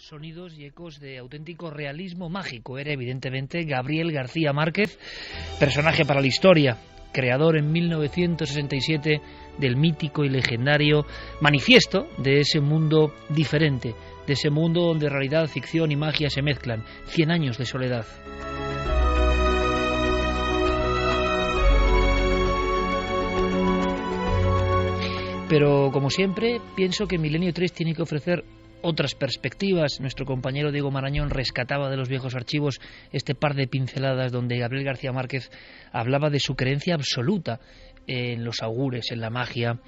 Sonidos y ecos de auténtico realismo mágico. Era evidentemente Gabriel García Márquez, personaje para la historia, creador en 1967 del mítico y legendario Manifiesto, de ese mundo diferente, de ese mundo donde realidad, ficción y magia se mezclan. 100 años de soledad. Pero, como siempre, pienso que Milenio 3 tiene que ofrecer otras perspectivas. Nuestro compañero Diego Marañón rescataba de los viejos archivos este par de pinceladas donde Gabriel García Márquez hablaba de su creencia absoluta en los augures, en la magia,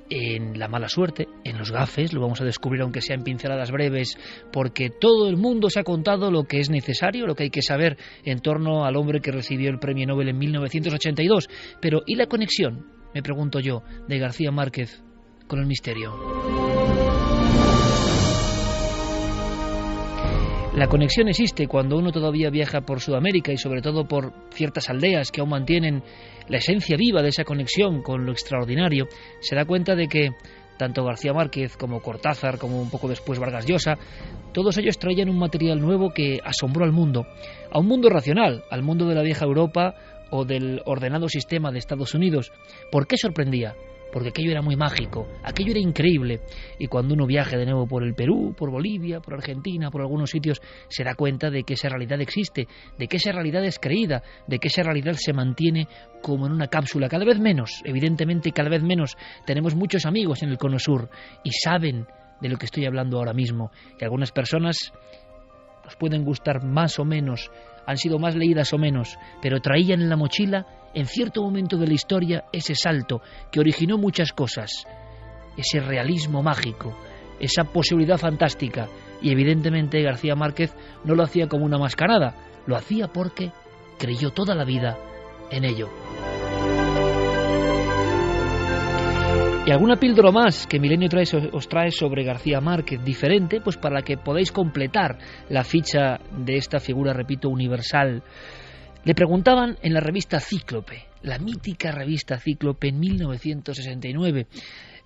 en la mala suerte, en los gafes. Lo vamos a descubrir, aunque sea en pinceladas breves, porque todo el mundo se ha contado lo que es necesario, lo que hay que saber en torno al hombre que recibió el premio Nobel en 1982. Pero ¿y la conexión, me pregunto yo, de García Márquez con el misterio? La conexión existe cuando uno todavía viaja por Sudamérica y sobre todo por ciertas aldeas que aún mantienen la esencia viva de esa conexión con lo extraordinario. Se da cuenta de que tanto García Márquez como Cortázar, como un poco después Vargas Llosa, todos ellos traían un material nuevo que asombró al mundo, a un mundo racional, al mundo de la vieja Europa o del ordenado sistema de Estados Unidos. ¿Por qué sorprendía? Porque aquello era muy mágico, aquello era increíble, y cuando uno viaje de nuevo por el Perú, por Bolivia, por Argentina, por algunos sitios, se da cuenta de que esa realidad existe, de que esa realidad es creída, de que esa realidad se mantiene como en una cápsula, cada vez menos, evidentemente cada vez menos. Tenemos muchos amigos en el Cono Sur y saben de lo que estoy hablando ahora mismo, y algunas personas nos pueden gustar más o menos, han sido más leídas o menos, pero traían en la mochila, en cierto momento de la historia, ese salto que originó muchas cosas, ese realismo mágico, esa posibilidad fantástica. Y evidentemente García Márquez no lo hacía como una mascarada, lo hacía porque creyó toda la vida en ello. Y alguna píldora más que Milenio 3 os trae sobre García Márquez, diferente, pues para que podáis completar la ficha de esta figura, repito, universal. Le preguntaban en la revista Cíclope, la mítica revista Cíclope, en 1969.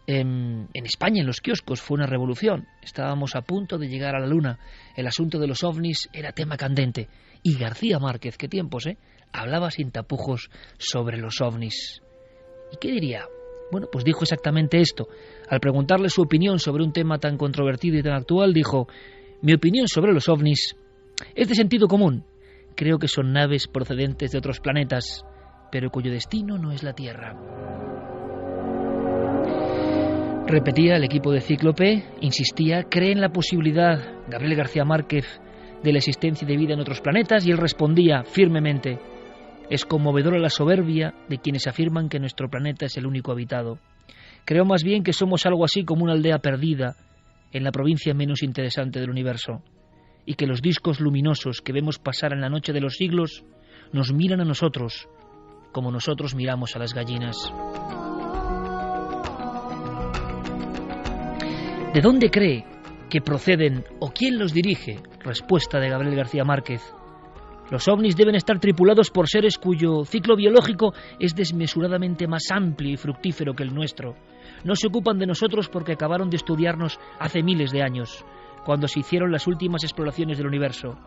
En España, en los kioscos, fue una revolución. Estábamos a punto de llegar a la luna. El asunto de los ovnis era tema candente. Y García Márquez, qué tiempos, hablaba sin tapujos sobre los ovnis. ¿Y qué diría? Bueno, pues dijo exactamente esto. Al preguntarle su opinión sobre un tema tan controvertido y tan actual, dijo: mi opinión sobre los ovnis es de sentido común. Creo que son naves procedentes de otros planetas, pero cuyo destino no es la Tierra. Repetía el equipo de Cíclope, insistía, cree en la posibilidad, Gabriel García Márquez, de la existencia de vida en otros planetas, y él respondía firmemente: es conmovedora la soberbia de quienes afirman que nuestro planeta es el único habitado. Creo más bien que somos algo así como una aldea perdida en la provincia menos interesante del universo, y que los discos luminosos que vemos pasar en la noche de los siglos nos miran a nosotros como nosotros miramos a las gallinas. ¿De dónde cree que proceden o quién los dirige? Respuesta de Gabriel García Márquez: los ovnis deben estar tripulados por seres cuyo ciclo biológico es desmesuradamente más amplio y fructífero que el nuestro. No se ocupan de nosotros porque acabaron de estudiarnos hace miles de años, cuando se hicieron las últimas exploraciones del universo.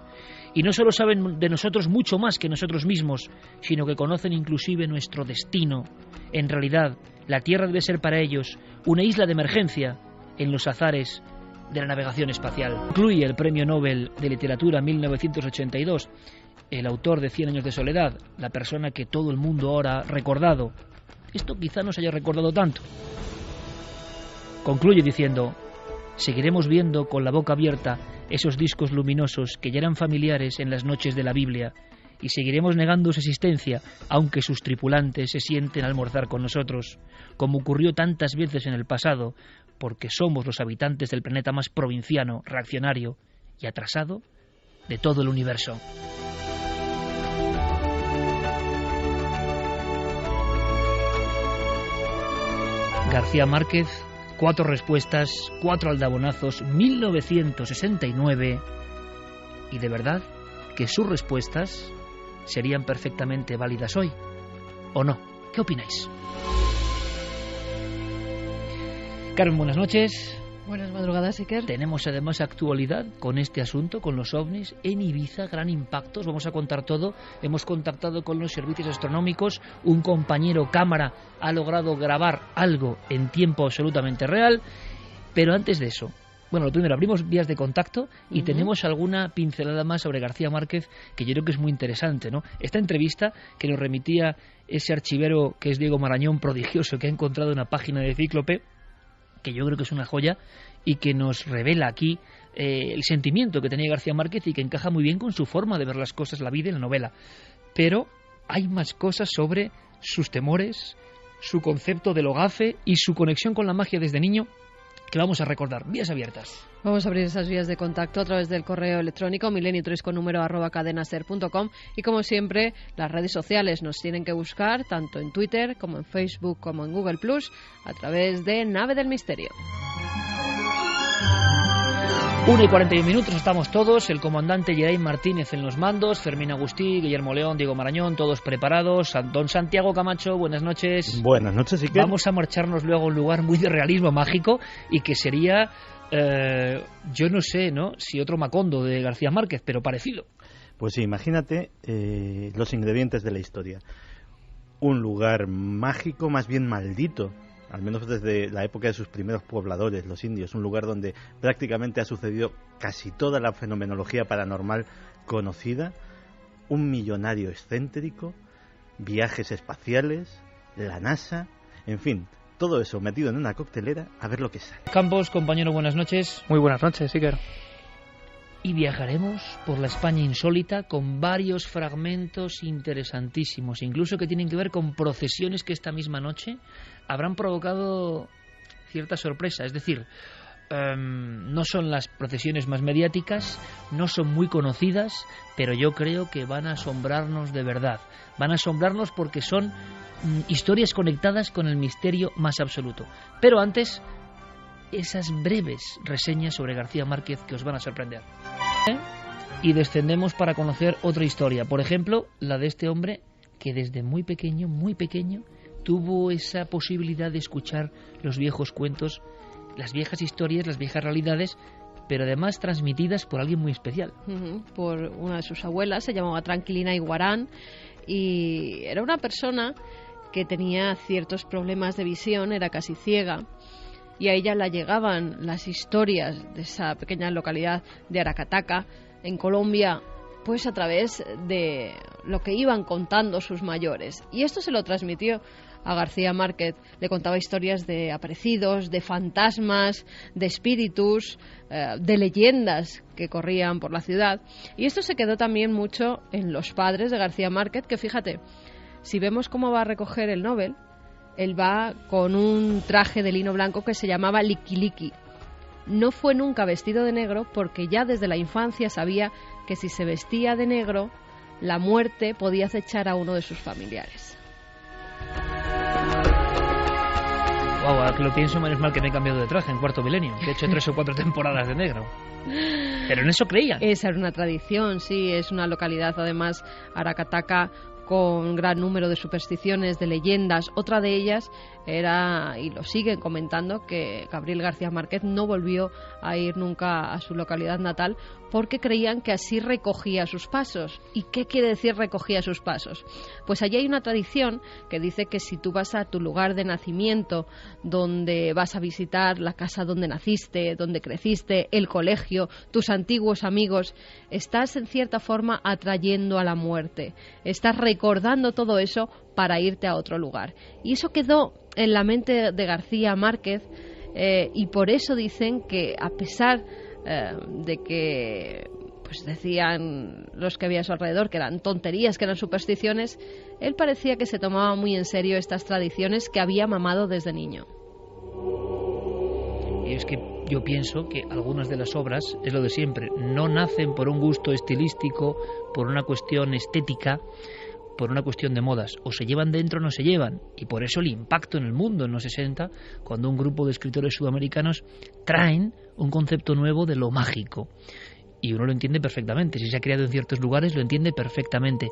Y no solo saben de nosotros mucho más que nosotros mismos, sino que conocen inclusive nuestro destino. En realidad, la Tierra debe ser para ellos una isla de emergencia en los azares de la navegación espacial. Concluye el Premio Nobel de Literatura 1982, el autor de 100 años de soledad, la persona que todo el mundo ahora ha recordado. Esto quizá no se haya recordado tanto. Concluye diciendo: seguiremos viendo con la boca abierta esos discos luminosos que ya eran familiares en las noches de la Biblia, y seguiremos negando su existencia, aunque sus tripulantes se sienten a almorzar con nosotros, como ocurrió tantas veces en el pasado, porque somos los habitantes del planeta más provinciano, reaccionario y atrasado de todo el universo. García Márquez, 4 respuestas, 4 aldabonazos, 1969, y de verdad que sus respuestas serían perfectamente válidas hoy, ¿o no? ¿Qué opináis? Carmen, buenas noches. Buenas madrugadas, Iker. Tenemos además actualidad con este asunto, con los ovnis en Ibiza, gran impacto. Os vamos a contar todo. Hemos contactado con los servicios astronómicos. Un compañero cámara ha logrado grabar algo en tiempo absolutamente real. Pero antes de eso, bueno, lo primero, abrimos vías de contacto y tenemos alguna pincelada más sobre García Márquez que yo creo que es muy interesante, ¿no? Esta entrevista que nos remitía ese archivero que es Diego Marañón, prodigioso, que ha encontrado una página de Cíclope, que yo creo que es una joya y que nos revela aquí el sentimiento que tenía García Márquez y que encaja muy bien con su forma de ver las cosas, la vida y la novela. Pero hay más cosas sobre sus temores, su concepto de lo gafe y su conexión con la magia desde niño, que vamos a recordar. Vías abiertas. Vamos a abrir esas vías de contacto a través del correo electrónico milenio3@cadenaser.com y como siempre las redes sociales nos tienen que buscar tanto en Twitter como en Facebook como en Google Plus a través de Nave del Misterio. 1:41 estamos todos, el comandante Geray Martínez en los mandos, Fermín Agustí, Guillermo León, Diego Marañón, todos preparados. Don Santiago Camacho, buenas noches. Buenas noches, Iker. Vamos a marcharnos luego a un lugar muy de realismo mágico y que sería, yo no sé, ¿no?, si otro Macondo de García Márquez, pero parecido. Pues sí, imagínate los ingredientes de la historia. Un lugar mágico, más bien maldito, al menos desde la época de sus primeros pobladores, los indios, un lugar donde prácticamente ha sucedido casi toda la fenomenología paranormal conocida, un millonario excéntrico, viajes espaciales, la NASA, en fin, todo eso metido en una coctelera a ver lo que sale. Campos, compañero, buenas noches. Muy buenas noches, Iker. Y viajaremos por la España insólita con varios fragmentos interesantísimos, incluso que tienen que ver con procesiones que esta misma noche habrán provocado cierta sorpresa. Es decir, no son las procesiones más mediáticas, no son muy conocidas, pero yo creo que van a asombrarnos de verdad. Van a asombrarnos porque son historias conectadas con el misterio más absoluto. Pero antes, esas breves reseñas sobre García Márquez que os van a sorprender. Y descendemos para conocer otra historia. Por ejemplo, la de este hombre que desde muy pequeño, tuvo esa posibilidad de escuchar los viejos cuentos, las viejas historias, las viejas realidades, pero además transmitidas por alguien muy especial. Por una de sus abuelas, se llamaba Tranquilina Iguarán, y era una persona que tenía ciertos problemas de visión, era casi ciega, y a ella le llegaban las historias de esa pequeña localidad de Aracataca, en Colombia, pues a través de lo que iban contando sus mayores. Y esto se lo transmitió a García Márquez. Le contaba historias de aparecidos, de fantasmas, de espíritus, de leyendas que corrían por la ciudad. Y esto se quedó también mucho en los padres de García Márquez, que fíjate, si vemos cómo va a recoger el Nobel, él va con un traje de lino blanco que se llamaba liquiliqui. No fue nunca vestido de negro porque ya desde la infancia sabía que si se vestía de negro, la muerte podía acechar a uno de sus familiares. Wow, ahora que lo pienso, menos mal que me he cambiado de traje en Cuarto Milenio, que he hecho 3 o 4 temporadas de negro. Pero en eso creían. Esa era una tradición, sí, es una localidad además, Aracataca, con gran número de supersticiones, de leyendas. Otra de ellas era, y lo siguen comentando, que Gabriel García Márquez no volvió a ir nunca a su localidad natal porque creían que así recogía sus pasos. ¿Y qué quiere decir recogía sus pasos? Pues allí hay una tradición que dice que si tú vas a tu lugar de nacimiento, donde vas a visitar la casa donde naciste, donde creciste, el colegio, tus antiguos amigos, estás en cierta forma atrayendo a la muerte. Estás recordando todo eso para irte a otro lugar. Y eso quedó en la mente de García Márquez, y por eso dicen que a pesar de que pues decían los que había a su alrededor que eran tonterías, que eran supersticiones, él parecía que se tomaba muy en serio estas tradiciones que había mamado desde niño. Y es que yo pienso que algunas de las obras, es lo de siempre, no nacen por un gusto estilístico, por una cuestión estética, por una cuestión de modas. O se llevan dentro o no se llevan. Y por eso el impacto en el mundo en los 60, cuando un grupo de escritores sudamericanos traen un concepto nuevo de lo mágico. Y uno lo entiende perfectamente. Si se ha criado en ciertos lugares, lo entiende perfectamente.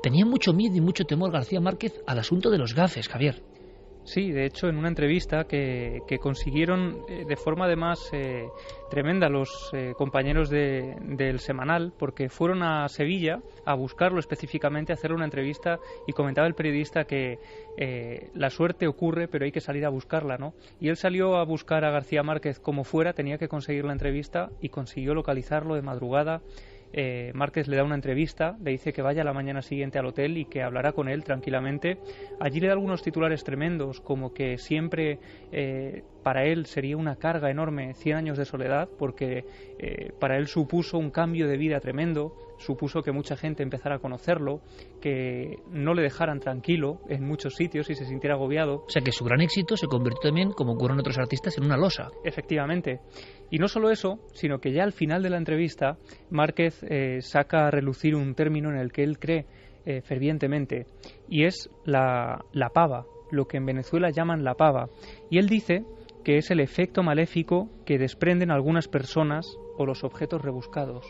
Tenía mucho miedo y mucho temor García Márquez al asunto de los gafes, Javier. Sí, de hecho, en una entrevista que consiguieron de forma además tremenda los compañeros del Semanal, porque fueron a Sevilla a buscarlo específicamente, a hacerle una entrevista, y comentaba el periodista que la suerte ocurre, pero hay que salir a buscarla, ¿no? Y él salió a buscar a García Márquez como fuera, tenía que conseguir la entrevista y consiguió localizarlo de madrugada. Márquez le da una entrevista, le dice que vaya la mañana siguiente al hotel y que hablará con él tranquilamente. Allí le da algunos titulares tremendos, como que siempre para él sería una carga enorme 100 años de soledad, porque para él supuso un cambio de vida tremendo, supuso que mucha gente empezara a conocerlo, que no le dejaran tranquilo en muchos sitios y se sintiera agobiado. O sea que su gran éxito se convirtió también, como ocurre en otros artistas, en una losa. Efectivamente. Y no solo eso, sino que ya al final de la entrevista Márquez saca a relucir un término en el que él cree fervientemente, y es la pava, lo que en Venezuela llaman la pava. Y él dice que es el efecto maléfico que desprenden algunas personas o los objetos rebuscados.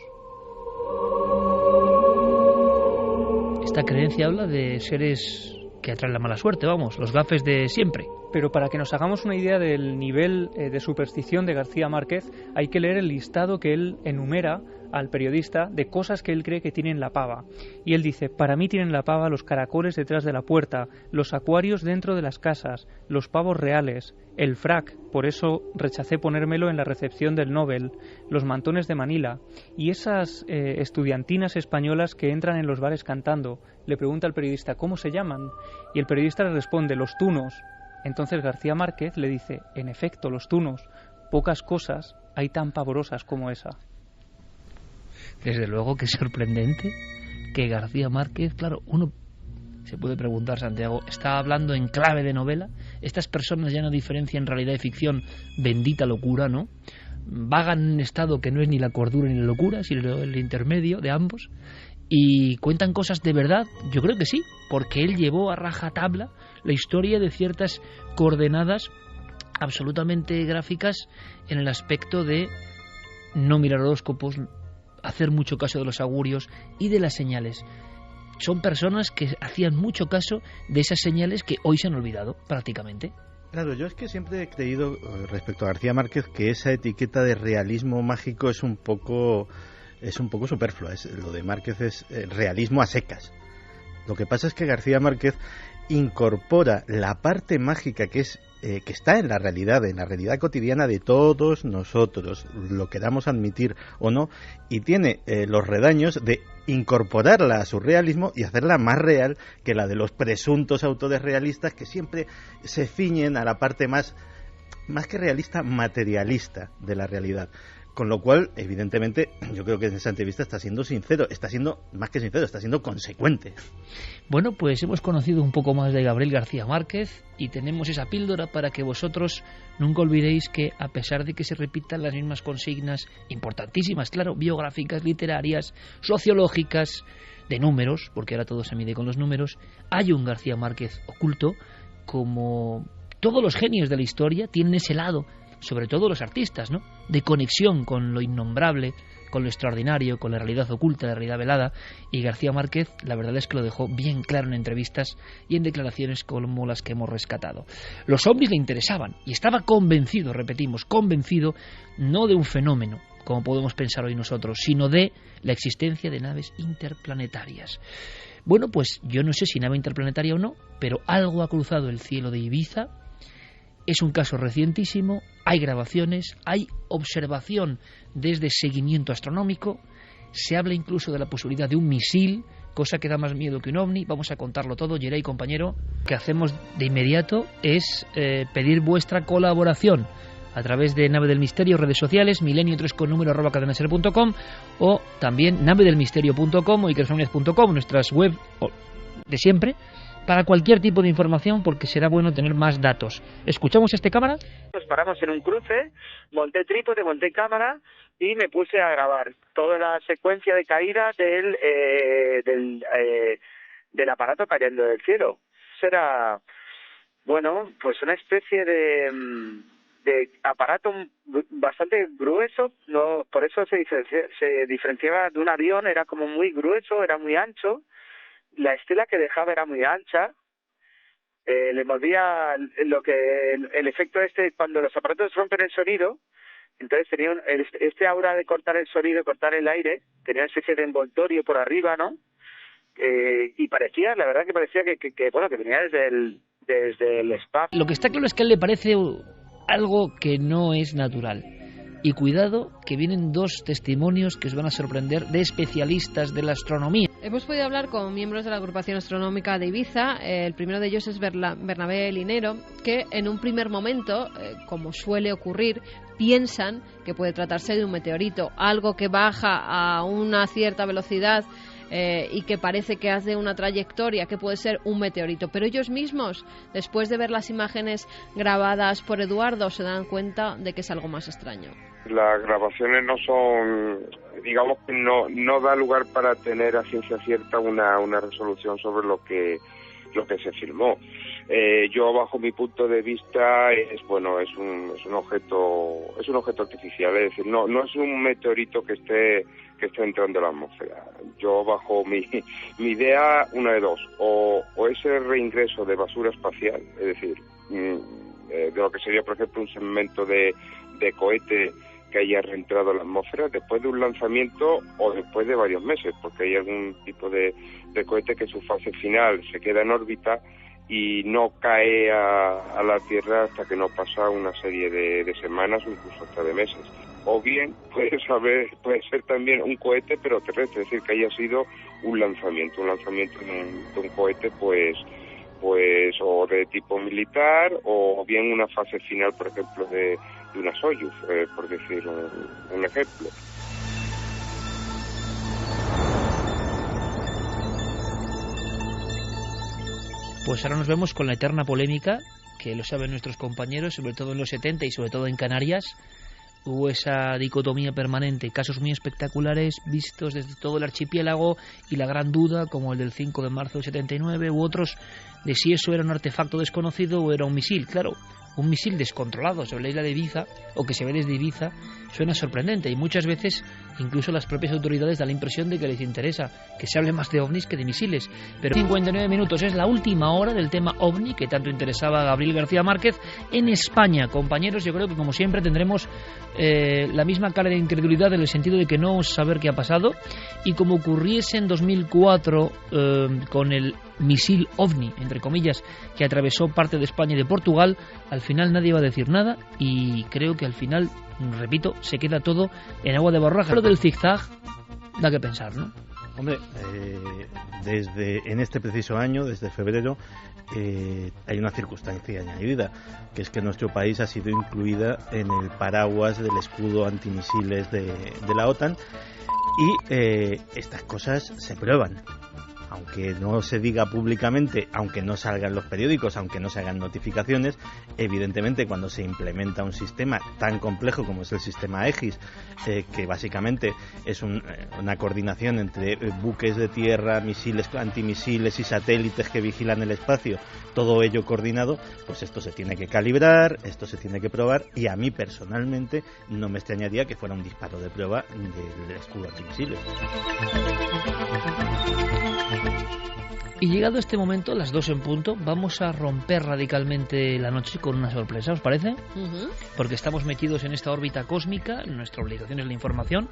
Esta creencia habla de seres que atraen la mala suerte, vamos, los gafes de siempre. Pero para que nos hagamos una idea del nivel de superstición de García Márquez, hay que leer el listado que él enumera al periodista de cosas que él cree que tienen la pava. Y él dice: para mí tienen la pava los caracoles detrás de la puerta, los acuarios dentro de las casas, los pavos reales, el frac, por eso rechacé ponérmelo en la recepción del Nobel, los mantones de Manila, y esas estudiantinas españolas que entran en los bares cantando. Le pregunta al periodista: ¿cómo se llaman? Y el periodista le responde: los tunos. Entonces García Márquez le dice: en efecto, los tunos, pocas cosas hay tan pavorosas como esa. Desde luego que es sorprendente que García Márquez, claro, uno se puede preguntar, Santiago, ¿está hablando en clave de novela? Estas personas ya no diferencian realidad y ficción, bendita locura, ¿no? Vagan en un estado que no es ni la cordura ni la locura, sino el intermedio de ambos, y cuentan cosas de verdad. Yo creo que sí, porque él llevó a rajatabla la historia de ciertas coordenadas absolutamente gráficas en el aspecto de no mirar horóscopos, hacer mucho caso de los augurios y de las señales. Son personas que hacían mucho caso de esas señales que hoy se han olvidado prácticamente. Claro, yo es que siempre he creído respecto a García Márquez que esa etiqueta de realismo mágico es un poco superflua. Lo de Márquez es realismo a secas. Lo que pasa es que García Márquez incorpora la parte mágica que está en la realidad cotidiana de todos nosotros, lo queramos admitir o no, y tiene los redaños de incorporarla a su realismo y hacerla más real que la de los presuntos autores realistas, que siempre se ciñen a la parte más que realista, materialista de la realidad. Con lo cual, evidentemente, yo creo que en esa entrevista está siendo sincero, está siendo más que sincero, está siendo consecuente. Bueno, pues hemos conocido un poco más de Gabriel García Márquez y tenemos esa píldora para que vosotros nunca olvidéis que, a pesar de que se repitan las mismas consignas importantísimas, claro, biográficas, literarias, sociológicas, de números, porque ahora todo se mide con los números, hay un García Márquez oculto. Como todos los genios de la historia tienen ese lado, sobre todo los artistas, ¿no?, de conexión con lo innombrable, con lo extraordinario, con la realidad oculta, la realidad velada, y García Márquez la verdad es que lo dejó bien claro en entrevistas y en declaraciones como las que hemos rescatado. Los ovnis le interesaban y estaba convencido, repetimos, convencido no de un fenómeno, como podemos pensar hoy nosotros, sino de la existencia de naves interplanetarias. Bueno, pues yo no sé si nave interplanetaria o no, pero algo ha cruzado el cielo de Ibiza. Es un caso recientísimo, hay grabaciones, hay observación desde seguimiento astronómico, se habla incluso de la posibilidad de un misil, cosa que da más miedo que un ovni. Vamos a contarlo todo. Yeray, compañero, lo que hacemos de inmediato es pedir vuestra colaboración a través de Nave del Misterio, redes sociales, milenio3con número @cadenaser.com, o también navedelmisterio.com o ikerfamilias.com, nuestras web de siempre, para cualquier tipo de información, porque será bueno tener más datos. ¿Escuchamos este cámara? Nos paramos en un cruce, monté trípode, monté cámara y me puse a grabar toda la secuencia de caída del aparato cayendo del cielo. Eso era, bueno, pues una especie de aparato bastante grueso, no, por eso se diferenciaba de un avión, era como muy grueso, era muy ancho. La estela que dejaba era muy ancha, le movía el efecto cuando los aparatos rompen el sonido. Entonces tenía este aura de cortar el sonido, cortar el aire, tenía una especie de envoltorio por arriba, ¿no? Y parecía, la verdad que parecía que venía desde el spa. Lo que está claro es que a él le parece algo que no es natural. Y cuidado, que vienen dos testimonios que os van a sorprender de especialistas de la astronomía. Hemos podido hablar con miembros de la agrupación astronómica de Ibiza. El primero de ellos es Bernabé Linero, que en un primer momento, como suele ocurrir, piensan que puede tratarse de un meteorito, algo que baja a una cierta velocidad y que parece que hace una trayectoria que puede ser un meteorito. Pero ellos mismos, después de ver las imágenes grabadas por Eduardo, se dan cuenta de que es algo más extraño. Las grabaciones no son, digamos que no da lugar para tener a ciencia cierta una resolución sobre lo que se filmó. Yo, bajo mi punto de vista, es un objeto artificial, es decir, no es un meteorito que esté entrando a la atmósfera. Yo, bajo mi idea, una de dos, o ese reingreso de basura espacial, es decir, de lo que sería, por ejemplo, un segmento de cohete que haya reentrado a la atmósfera después de un lanzamiento o después de varios meses, porque hay algún tipo de cohete que en su fase final se queda en órbita y no cae a la Tierra hasta que no pasa una serie de semanas o incluso hasta de meses. O bien puede ser también un cohete pero terrestre, es decir, que haya sido un lanzamiento de un cohete pues o de tipo militar, o bien una fase final, por ejemplo, de una Soyuz, por decir un ejemplo. Pues ahora nos vemos con la eterna polémica, que lo saben nuestros compañeros, sobre todo en los 70 y sobre todo en Canarias. Hubo esa dicotomía permanente, casos muy espectaculares vistos desde todo el archipiélago y la gran duda, como el del 5 de marzo del 79, u otros de si eso era un artefacto desconocido o era un misil. Claro, un misil descontrolado sobre la isla de Ibiza, o que se ve desde Ibiza, suena sorprendente, y muchas veces incluso las propias autoridades dan la impresión de que les interesa que se hable más de ovnis que de misiles. Pero 59 minutos es la última hora del tema ovni que tanto interesaba a Gabriel García Márquez en España. Compañeros, yo creo que como siempre tendremos la misma cara de incredulidad en el sentido de que no vamos a saber qué ha pasado, y como ocurriese en 2004 con el misil ovni, entre comillas, que atravesó parte de España y de Portugal, al final nadie va a decir nada, y creo que al final, repito, se queda todo en agua de borraja. Lo del zigzag da que pensar, ¿no? Hombre, en este preciso año, desde febrero, hay una circunstancia añadida, que es que nuestro país ha sido incluida en el paraguas del escudo antimisiles de la OTAN, y estas cosas se prueban. Aunque no se diga públicamente, aunque no salgan los periódicos, aunque no se hagan notificaciones, evidentemente cuando se implementa un sistema tan complejo como es el sistema Aegis, que básicamente es una coordinación entre buques de tierra, misiles, antimisiles y satélites que vigilan el espacio, todo ello coordinado, pues esto se tiene que calibrar, esto se tiene que probar, y a mí personalmente no me extrañaría que fuera un disparo de prueba del escudo antimisiles. Y llegado este momento, las 2 en punto, vamos a romper radicalmente la noche con una sorpresa, ¿os parece? Porque estamos metidos en esta órbita cósmica, nuestra obligación es la información,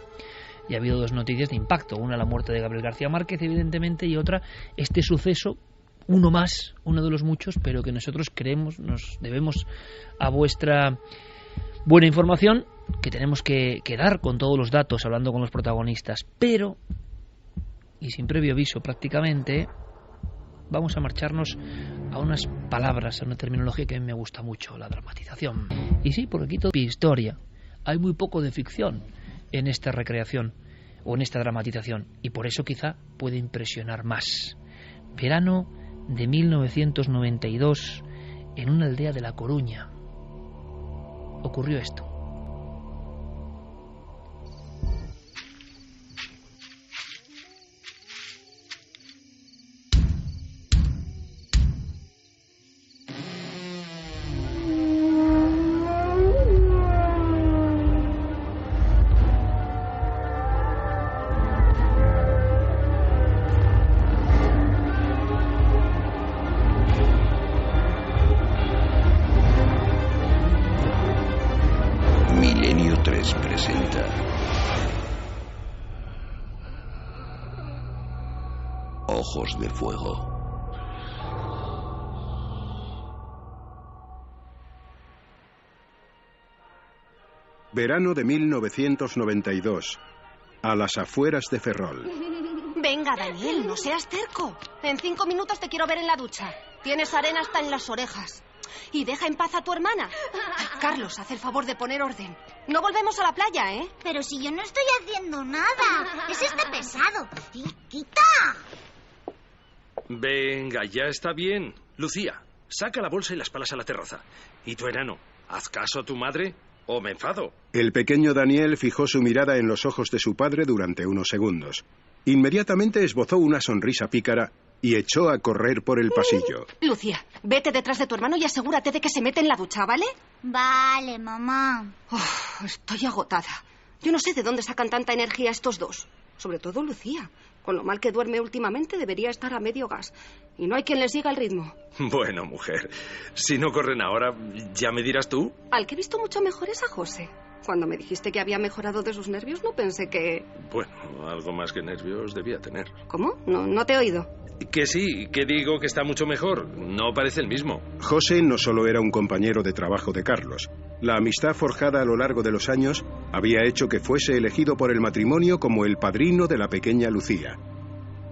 y ha habido 2 noticias de impacto, una la muerte de Gabriel García Márquez, evidentemente, y otra este suceso, uno más, uno de los muchos, pero que nosotros creemos, nos debemos a vuestra buena información, que tenemos que dar con todos los datos, hablando con los protagonistas, pero, y sin previo aviso prácticamente, vamos a marcharnos a unas palabras, a una terminología que a mí me gusta mucho, la dramatización. Y sí, porque aquí todo es historia. Hay muy poco de ficción en esta recreación o en esta dramatización, y por eso quizá puede impresionar más. Verano de 1992, en una aldea de La Coruña, ocurrió esto. ojos de fuego. Verano de 1992. A las afueras de Ferrol. Venga, Daniel, no seas terco. En 5 minutos te quiero ver en la ducha. Tienes arena hasta en las orejas. Y deja en paz a tu hermana. Ay, Carlos, haz el favor de poner orden. No volvemos a la playa, ¿eh? Pero si yo no estoy haciendo nada. Es este pesado. ¡Quita! Venga, ya está bien. Lucía, saca la bolsa y las palas a la terraza. ¿Y tu enano? ¿Haz caso a tu madre o me enfado? El pequeño Daniel fijó su mirada en los ojos de su padre durante unos segundos. Inmediatamente esbozó una sonrisa pícara y echó a correr por el pasillo. Lucía, vete detrás de tu hermano y asegúrate de que se mete en la ducha, ¿vale? Vale, mamá. Estoy agotada. Yo no sé de dónde sacan tanta energía estos dos. Sobre todo Lucía. Con lo mal que duerme últimamente, debería estar a medio gas. Y no hay quien les siga el ritmo. Bueno, mujer, si no corren ahora, ¿ya me dirás tú? Al que he visto mucho mejor es a José. Cuando me dijiste que había mejorado de sus nervios, no pensé que... Bueno, algo más que nervios debía tener. ¿Cómo? No te he oído. Que sí, que digo que está mucho mejor. No parece el mismo. José no solo era un compañero de trabajo de Carlos. La amistad forjada a lo largo de los años había hecho que fuese elegido por el matrimonio como el padrino de la pequeña Lucía.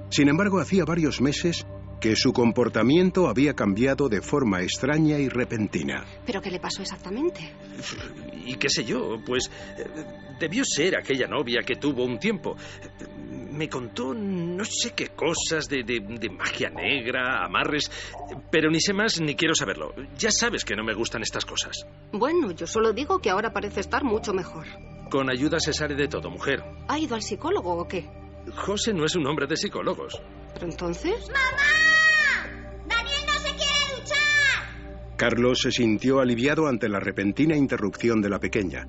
Sin embargo, hacía varios meses que su comportamiento había cambiado de forma extraña y repentina. ¿Pero qué le pasó exactamente? Y qué sé yo, pues debió ser aquella novia que tuvo un tiempo. Me contó no sé qué cosas de magia negra, amarres, pero ni sé más ni quiero saberlo. Ya sabes que no me gustan estas cosas. Bueno, yo solo digo que ahora parece estar mucho mejor. Con ayuda se sale de todo, mujer. ¿Ha ido al psicólogo o qué? José no es un hombre de psicólogos. ¿Pero entonces? ¡Mamá! ¡Daniel no se quiere duchar! Carlos se sintió aliviado ante la repentina interrupción de la pequeña.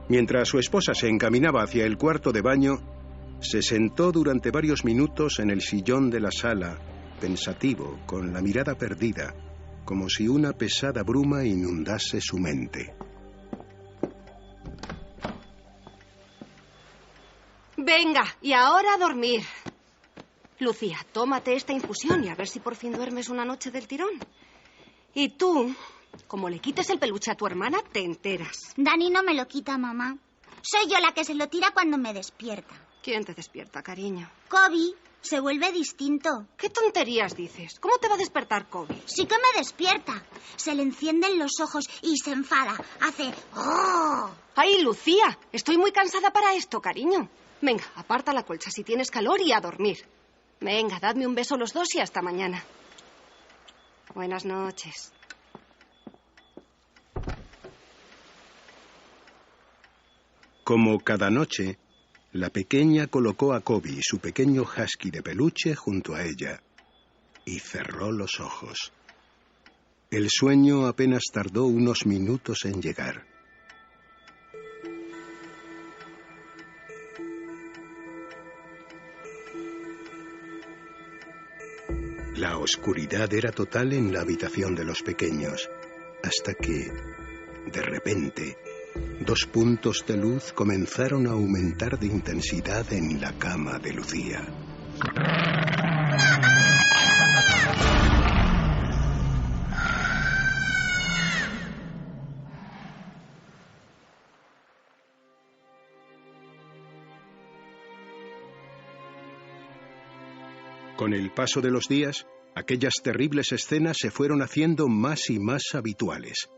Mientras su esposa se encaminaba hacia el cuarto de baño, se sentó durante varios minutos en el sillón de la sala, pensativo, con la mirada perdida, como si una pesada bruma inundase su mente. Venga, y ahora a dormir. Lucía, tómate esta infusión y a ver si por fin duermes una noche del tirón. Y tú, como le quites el peluche a tu hermana, te enteras. Dani no me lo quita, mamá. Soy yo la que se lo tira cuando me despierta. ¿Quién te despierta, cariño? Kobe se vuelve distinto. ¿Qué tonterías dices? ¿Cómo te va a despertar Kobe? Sí que me despierta. Se le encienden los ojos y se enfada. Hace... ¡Oh! ¡Ay, Lucía! Estoy muy cansada para esto, cariño. Venga, aparta la colcha si tienes calor y a dormir. Venga, dadme un beso los dos y hasta mañana. Buenas noches. Como cada noche, la pequeña colocó a Kobe, su pequeño husky de peluche, junto a ella y cerró los ojos. El sueño apenas tardó unos minutos en llegar. La oscuridad era total en la habitación de los pequeños, hasta que, de repente, 2 puntos de luz comenzaron a aumentar de intensidad en la cama de Lucía. Con el paso de los días, aquellas terribles escenas se fueron haciendo más y más habituales.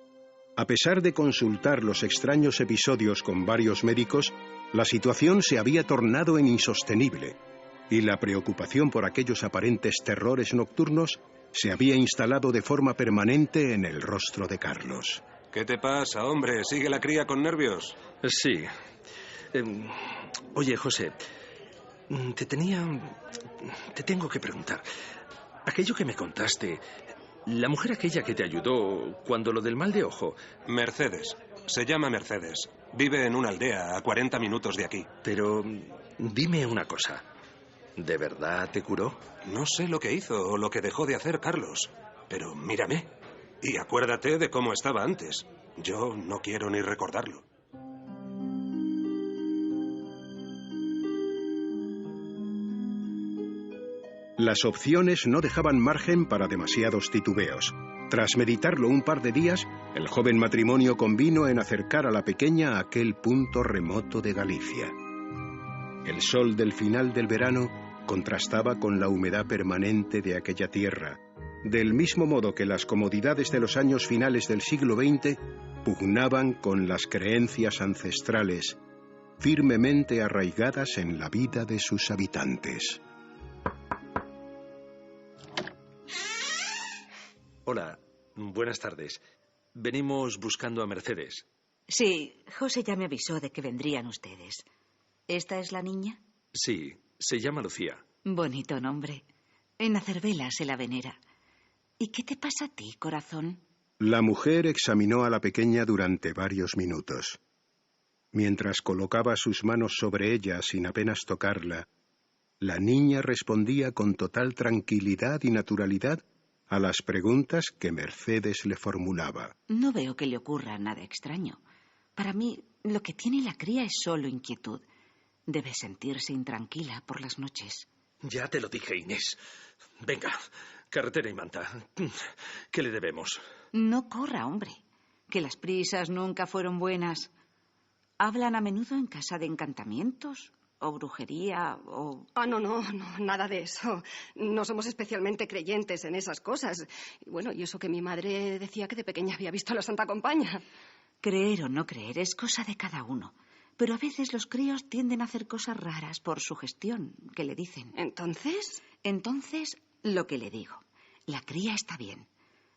A pesar de consultar los extraños episodios con varios médicos, la situación se había tornado en insostenible, y la preocupación por aquellos aparentes terrores nocturnos se había instalado de forma permanente en el rostro de Carlos. ¿Qué te pasa, hombre? ¿Sigue la cría con nervios? Sí. Oye, José, te tengo que preguntar. Aquello que me contaste, la mujer aquella que te ayudó cuando lo del mal de ojo... Mercedes. Se llama Mercedes. Vive en una aldea a 40 minutos de aquí. Pero dime una cosa. ¿De verdad te curó? No sé lo que hizo o lo que dejó de hacer Carlos. Pero mírame. Y acuérdate de cómo estaba antes. Yo no quiero ni recordarlo. Las opciones no dejaban margen para demasiados titubeos. Tras meditarlo un par de días, el joven matrimonio convino en acercar a la pequeña a aquel punto remoto de Galicia. El sol del final del verano contrastaba con la humedad permanente de aquella tierra, del mismo modo que las comodidades de los años finales del siglo XX pugnaban con las creencias ancestrales, firmemente arraigadas en la vida de sus habitantes. Hola, buenas tardes. Venimos buscando a Mercedes. Sí, José ya me avisó de que vendrían ustedes. ¿Esta es la niña? Sí, se llama Lucía. Bonito nombre. En Acervela se la venera. ¿Y qué te pasa a ti, corazón? La mujer examinó a la pequeña durante varios minutos. Mientras colocaba sus manos sobre ella sin apenas tocarla, la niña respondía con total tranquilidad y naturalidad a las preguntas que Mercedes le formulaba. No veo que le ocurra nada extraño. Para mí, lo que tiene la cría es solo inquietud. Debe sentirse intranquila por las noches. Ya te lo dije, Inés. Venga, carretera y manta. ¿Qué le debemos? No corra, hombre. Que las prisas nunca fueron buenas. ¿Hablan a menudo en casa de encantamientos? ¿O brujería? ¿O...? No, nada de eso. No somos especialmente creyentes en esas cosas. Y bueno, y eso que mi madre decía que de pequeña había visto a la Santa Compaña. Creer o no creer es cosa de cada uno. Pero a veces los críos tienden a hacer cosas raras por sugestión, que le dicen. ¿Entonces? Entonces, lo que le digo. La cría está bien.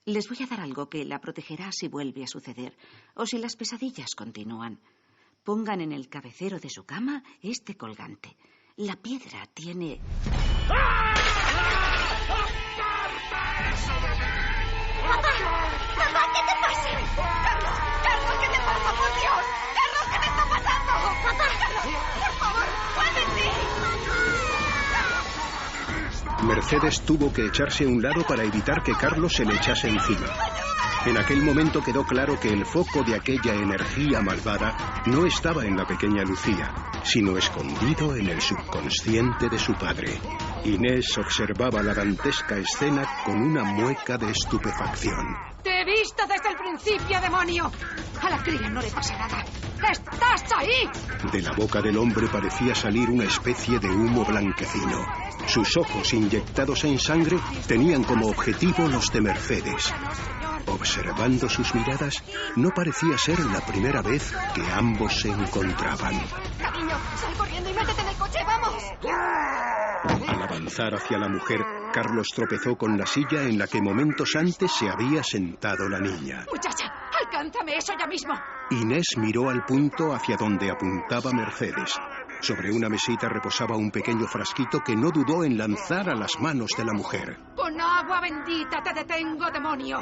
Les voy a dar algo que la protegerá si vuelve a suceder, o si las pesadillas continúan. Pongan en el cabecero de su cama este colgante. La piedra tiene... ¡Papá! ¡Papá, qué te pasa! ¡Carlos, qué te pasa, por Dios! ¡Carlos, qué te está pasando! ¡Papá! ¡Carlos, por favor, muévete! Mercedes tuvo que echarse a un lado para evitar que Carlos se le echase encima. En aquel momento quedó claro que el foco de aquella energía malvada no estaba en la pequeña Lucía, sino escondido en el subconsciente de su padre. Inés observaba la dantesca escena con una mueca de estupefacción. ¡Te he visto desde el principio, demonio! A la cría no le pasa nada. ¡Estás ahí! De la boca del hombre parecía salir una especie de humo blanquecino. Sus ojos, inyectados en sangre, tenían como objetivo los de Mercedes. Observando sus miradas, no parecía ser la primera vez que ambos se encontraban. Cariño, sal corriendo y métete en el coche, ¡vamos! Al avanzar hacia la mujer, Carlos tropezó con la silla en la que momentos antes se había sentado la niña. ¡Muchacha, alcánzame eso ya mismo! Inés miró al punto hacia donde apuntaba Mercedes. Sobre una mesita reposaba un pequeño frasquito que no dudó en lanzar a las manos de la mujer. ¡Con agua bendita te detengo, demonio!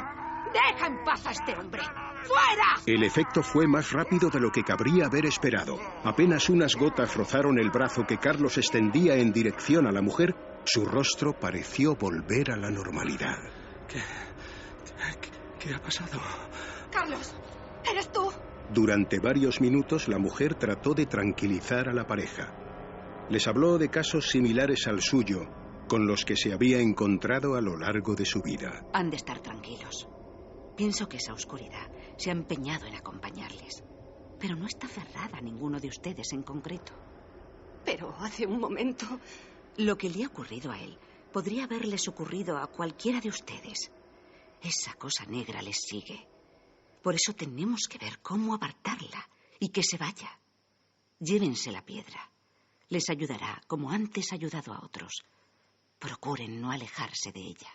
¡Deja en paz a este hombre! ¡Fuera! El efecto fue más rápido de lo que cabría haber esperado. Apenas unas gotas rozaron el brazo que Carlos extendía en dirección a la mujer. Su rostro pareció volver a la normalidad. ¿Qué ha pasado? Carlos, ¿eres tú? Durante varios minutos la mujer trató de tranquilizar a la pareja. Les habló de casos similares al suyo, con los que se había encontrado a lo largo de su vida. Han de estar tranquilos. Pienso que esa oscuridad se ha empeñado en acompañarles. Pero no está aferrada a ninguno de ustedes en concreto. Pero hace un momento... Lo que le ha ocurrido a él podría haberles ocurrido a cualquiera de ustedes. Esa cosa negra les sigue. Por eso tenemos que ver cómo apartarla y que se vaya. Llévense la piedra. Les ayudará como antes ha ayudado a otros. Procuren no alejarse de ella.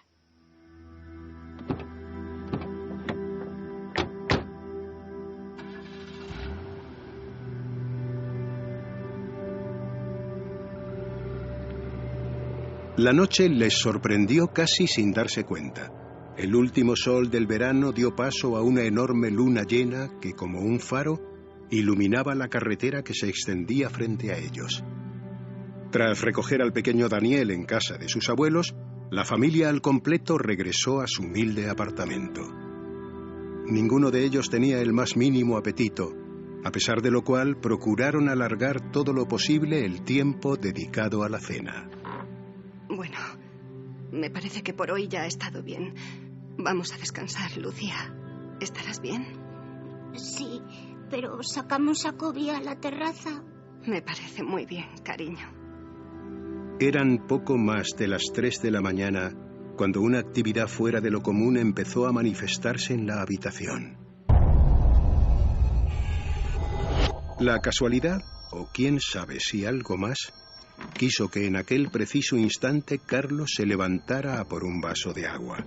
La noche les sorprendió casi sin darse cuenta. El último sol del verano dio paso a una enorme luna llena que, como un faro, iluminaba la carretera que se extendía frente a ellos. Tras recoger al pequeño Daniel en casa de sus abuelos, la familia al completo regresó a su humilde apartamento. Ninguno de ellos tenía el más mínimo apetito, a pesar de lo cual procuraron alargar todo lo posible el tiempo dedicado a la cena. Bueno, Me parece que por hoy ya ha estado bien. Vamos a descansar, Lucía. ¿Estarás bien? Sí, pero ¿sacamos a Kobe a la terraza? Me parece muy bien, cariño. Eran poco más de las 3 de la mañana cuando una actividad fuera de lo común empezó a manifestarse en la habitación. La casualidad, o quién sabe si algo más, quiso que en aquel preciso instante Carlos se levantara a por un vaso de agua.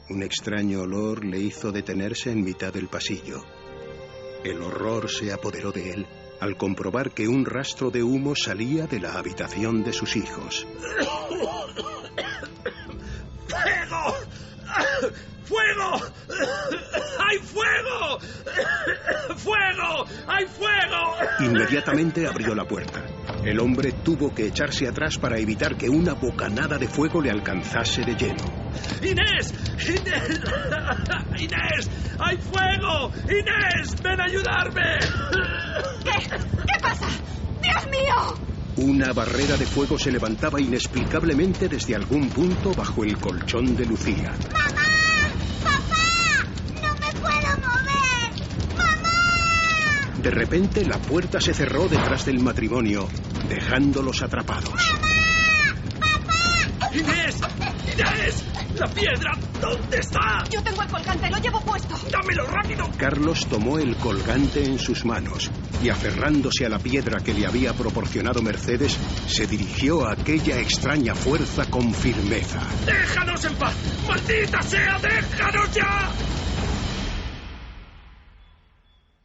Un extraño olor le hizo detenerse en mitad del pasillo. El horror se apoderó de él al comprobar que un rastro de humo salía de la habitación de sus hijos. ¡Fuego! ¡Fuego! ¡Hay fuego! ¡Fuego! ¡Hay fuego! Inmediatamente abrió la puerta. El hombre tuvo que echarse atrás para evitar que una bocanada de fuego le alcanzase de lleno. ¡Inés! ¡Inés! ¡Inés! ¡Hay fuego! ¡Inés! ¡Ven a ayudarme! ¿Qué pasa? ¡Dios mío! Una barrera de fuego se levantaba inexplicablemente desde algún punto bajo el colchón de Lucía. ¡Mamá! ¡Papá! ¡No me puedo mover! ¡Mamá! De repente la puerta se cerró detrás del matrimonio, dejándolos atrapados. ¡Mamá! ¡Papá! ¡Inés! ¡Inés! ¡La piedra! ¿Dónde está? Yo tengo el colgante, lo llevo puesto. ¡Dámelo rápido! Carlos tomó el colgante en sus manos y, aferrándose a la piedra que le había proporcionado Mercedes, se dirigió a aquella extraña fuerza con firmeza. ¡Déjanos en paz! ¡Maldita sea! ¡Déjanos ya!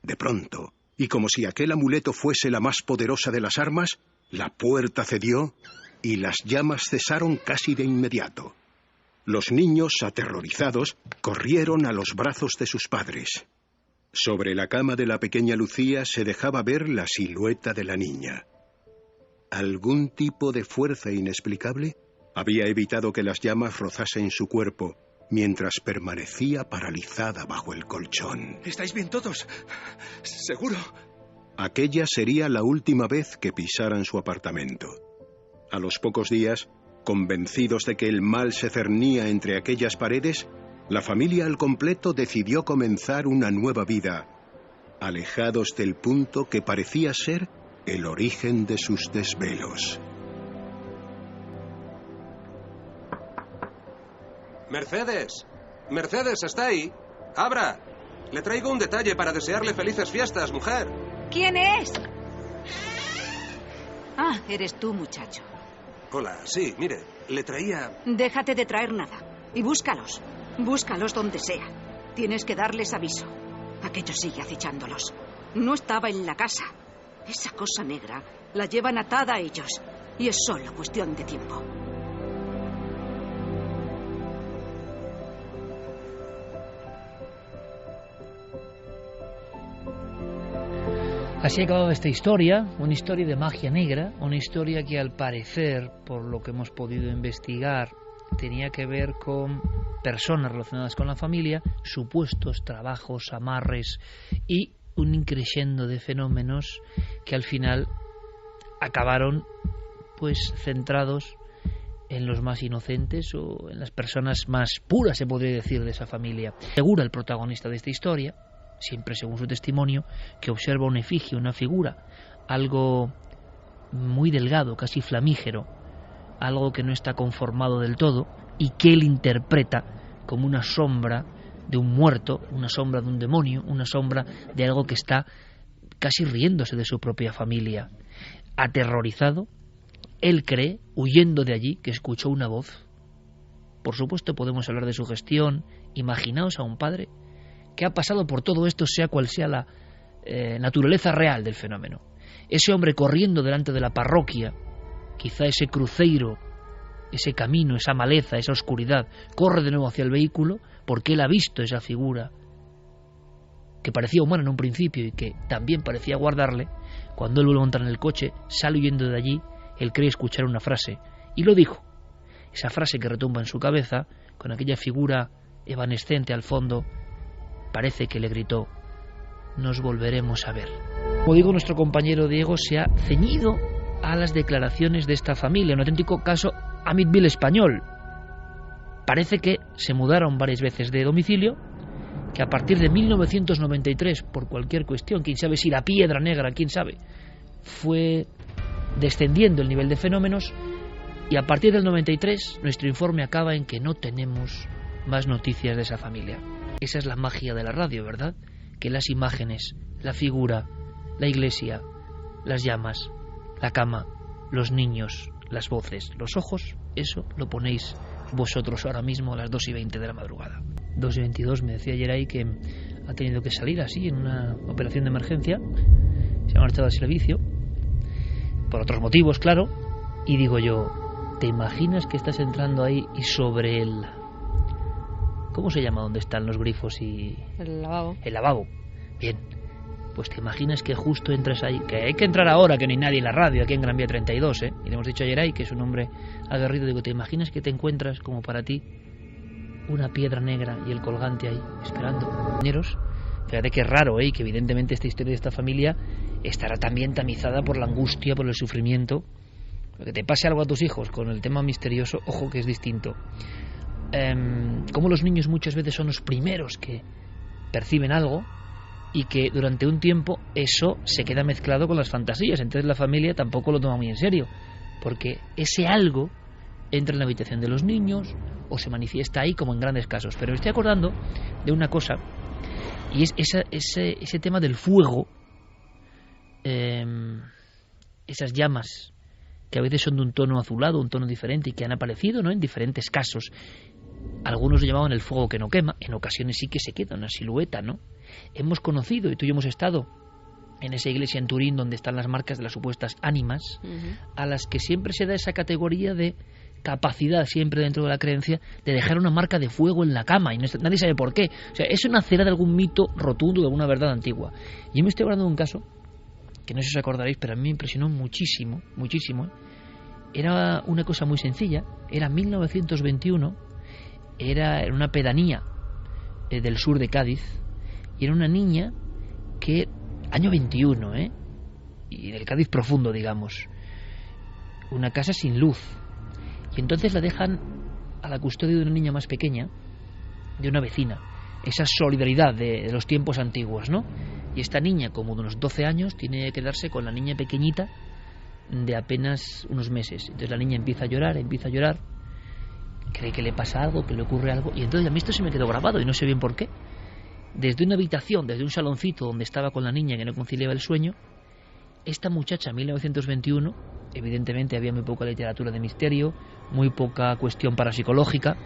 De pronto, y como si aquel amuleto fuese la más poderosa de las armas, la puerta cedió y las llamas cesaron casi de inmediato. Los niños, aterrorizados, corrieron a los brazos de sus padres. Sobre la cama de la pequeña Lucía se dejaba ver la silueta de la niña. Algún tipo de fuerza inexplicable había evitado que las llamas rozasen su cuerpo, mientras permanecía paralizada bajo el colchón. ¿Estáis bien todos? ¿Seguro? Aquella sería la última vez que pisaran su apartamento. A los pocos días, convencidos de que el mal se cernía entre aquellas paredes, la familia al completo decidió comenzar una nueva vida, alejados del punto que parecía ser el origen de sus desvelos. Mercedes. Mercedes, ¿está ahí? ¡Abra! Le traigo un detalle para desearle felices fiestas, mujer. ¿Quién es? Ah, eres tú, muchacho. Hola, sí, mire, le traía... Déjate de traer nada y búscalos. Búscalos donde sea. Tienes que darles aviso. Aquello sigue acechándolos. No estaba en la casa. Esa cosa negra la llevan atada a ellos. Y es solo cuestión de tiempo. Así ha acabado esta historia, una historia de magia negra, una historia que al parecer, por lo que hemos podido investigar, tenía que ver con personas relacionadas con la familia, supuestos trabajos, amarres y un increciendo de fenómenos que al final acabaron pues centrados en los más inocentes o en las personas más puras, se podría decir, de esa familia. Asegura el protagonista de esta historia, siempre según su testimonio, que observa una efigie, una figura, algo muy delgado, casi flamígero, algo que no está conformado del todo y que él interpreta como una sombra de un muerto, una sombra de un demonio, una sombra de algo que está casi riéndose de su propia familia. Aterrorizado, él cree, huyendo de allí, que escuchó una voz. Por supuesto podemos hablar de sugestión. Imaginaos a un padre que ha pasado por todo esto, sea cual sea la naturaleza real del fenómeno. Ese hombre corriendo delante de la parroquia, quizá ese cruceiro, ese camino, esa maleza, esa oscuridad, corre de nuevo hacia el vehículo porque él ha visto esa figura que parecía humana en un principio y que también parecía guardarle. Cuando él vuelve a montar en el coche, sale huyendo de allí, él cree escuchar una frase, y lo dijo. Esa frase que retumba en su cabeza, con aquella figura evanescente al fondo, parece que le gritó: nos volveremos a ver. Como digo, nuestro compañero Diego se ha ceñido a las declaraciones de esta familia, un auténtico caso Amityville español. Parece que se mudaron varias veces de domicilio, que a partir de 1993, por cualquier cuestión, quién sabe si la piedra negra, quién sabe, fue descendiendo el nivel de fenómenos, y a partir del 93 nuestro informe acaba en que no tenemos más noticias de esa familia. Esa es la magia de la radio, ¿verdad? Que las imágenes, la figura, la iglesia, las llamas, la cama, los niños, las voces, los ojos, eso lo ponéis vosotros ahora mismo a las 2:20 de la madrugada. 2:22, me decía ayer ahí que ha tenido que salir así en una operación de emergencia, se ha marchado al servicio, por otros motivos, claro, y digo yo, ¿te imaginas que estás entrando ahí y sobre el... ¿cómo se llama donde están los grifos y...? El lavabo. El lavabo. Bien. Pues te imaginas que justo entras ahí, que hay que entrar ahora, que no hay nadie en la radio, aquí en Gran Vía 32, y le hemos dicho ayer ahí que es un hombre aguerrido, digo, ¿te imaginas que te encuentras como para ti una piedra negra y el colgante ahí, esperando? Compañeros, fíjate que es raro, que evidentemente esta historia de esta familia estará también tamizada por la angustia, por el sufrimiento. Que te pase algo a tus hijos con el tema misterioso, ojo que es distinto. Como los niños muchas veces son los primeros que perciben algo, y que durante un tiempo eso se queda mezclado con las fantasías, entonces la familia tampoco lo toma muy en serio, porque ese algo entra en la habitación de los niños o se manifiesta ahí, como en grandes casos. Pero me estoy acordando de una cosa, y es ese tema del fuego, esas llamas que a veces son de un tono azulado, un tono diferente, y que han aparecido, ¿no?, en diferentes casos. Algunos lo llamaban el fuego que no quema, en ocasiones sí que se queda una silueta, ¿no? Hemos conocido, y tú y yo hemos estado en esa iglesia en Turín donde están las marcas de las supuestas ánimas, a las que siempre se da esa categoría de capacidad, siempre dentro de la creencia, de dejar una marca de fuego en la cama, y nadie sabe por qué. O sea, eso nacerá de algún mito rotundo, de alguna verdad antigua. Y yo me estoy hablando de un caso que no sé si os acordaréis, pero a mí me impresionó muchísimo, muchísimo. Era una cosa muy sencilla, era 1921, era en una pedanía del sur de Cádiz, y era una niña que, año 21, y del Cádiz profundo, digamos, una casa sin luz, y entonces la dejan a la custodia de una niña más pequeña, de una vecina, esa solidaridad de los tiempos antiguos, ¿no? Y esta niña, como de unos 12 años, tiene que quedarse con la niña pequeñita de apenas unos meses. Entonces la niña empieza a llorar, cree que le pasa algo, que le ocurre algo, y entonces a mí esto se me quedó grabado y no sé bien por qué. Desde una habitación, desde un saloncito donde estaba con la niña que no conciliaba el sueño, esta muchacha, 1921, evidentemente había muy poca literatura de misterio, muy poca cuestión parapsicológica,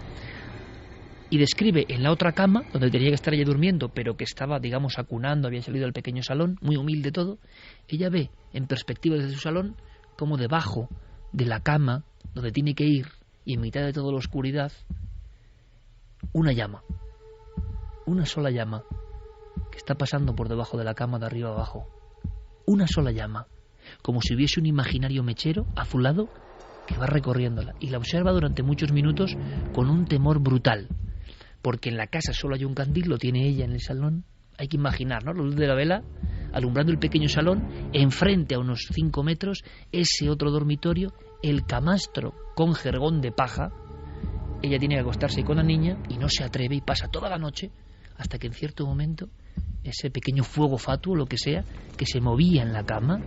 y describe en la otra cama, donde tenía que estar ella durmiendo, pero que estaba, digamos, acunando, había salido al pequeño salón, muy humilde todo, ella ve en perspectiva desde su salón como debajo de la cama, donde tiene que ir, y en mitad de toda la oscuridad, una llama, una sola llama, que está pasando por debajo de la cama de arriba abajo, una sola llama, como si hubiese un imaginario mechero azulado que va recorriéndola, y la observa durante muchos minutos con un temor brutal, porque en la casa solo hay un candil, lo tiene ella en el salón, hay que imaginar, ¿no?, la luz de la vela alumbrando el pequeño salón, enfrente a unos 5 metros, ese otro dormitorio, el camastro con jergón de paja, ella tiene que acostarse con la niña y no se atreve y pasa toda la noche hasta que en cierto momento ese pequeño fuego fatuo, lo que sea, que se movía en la cama,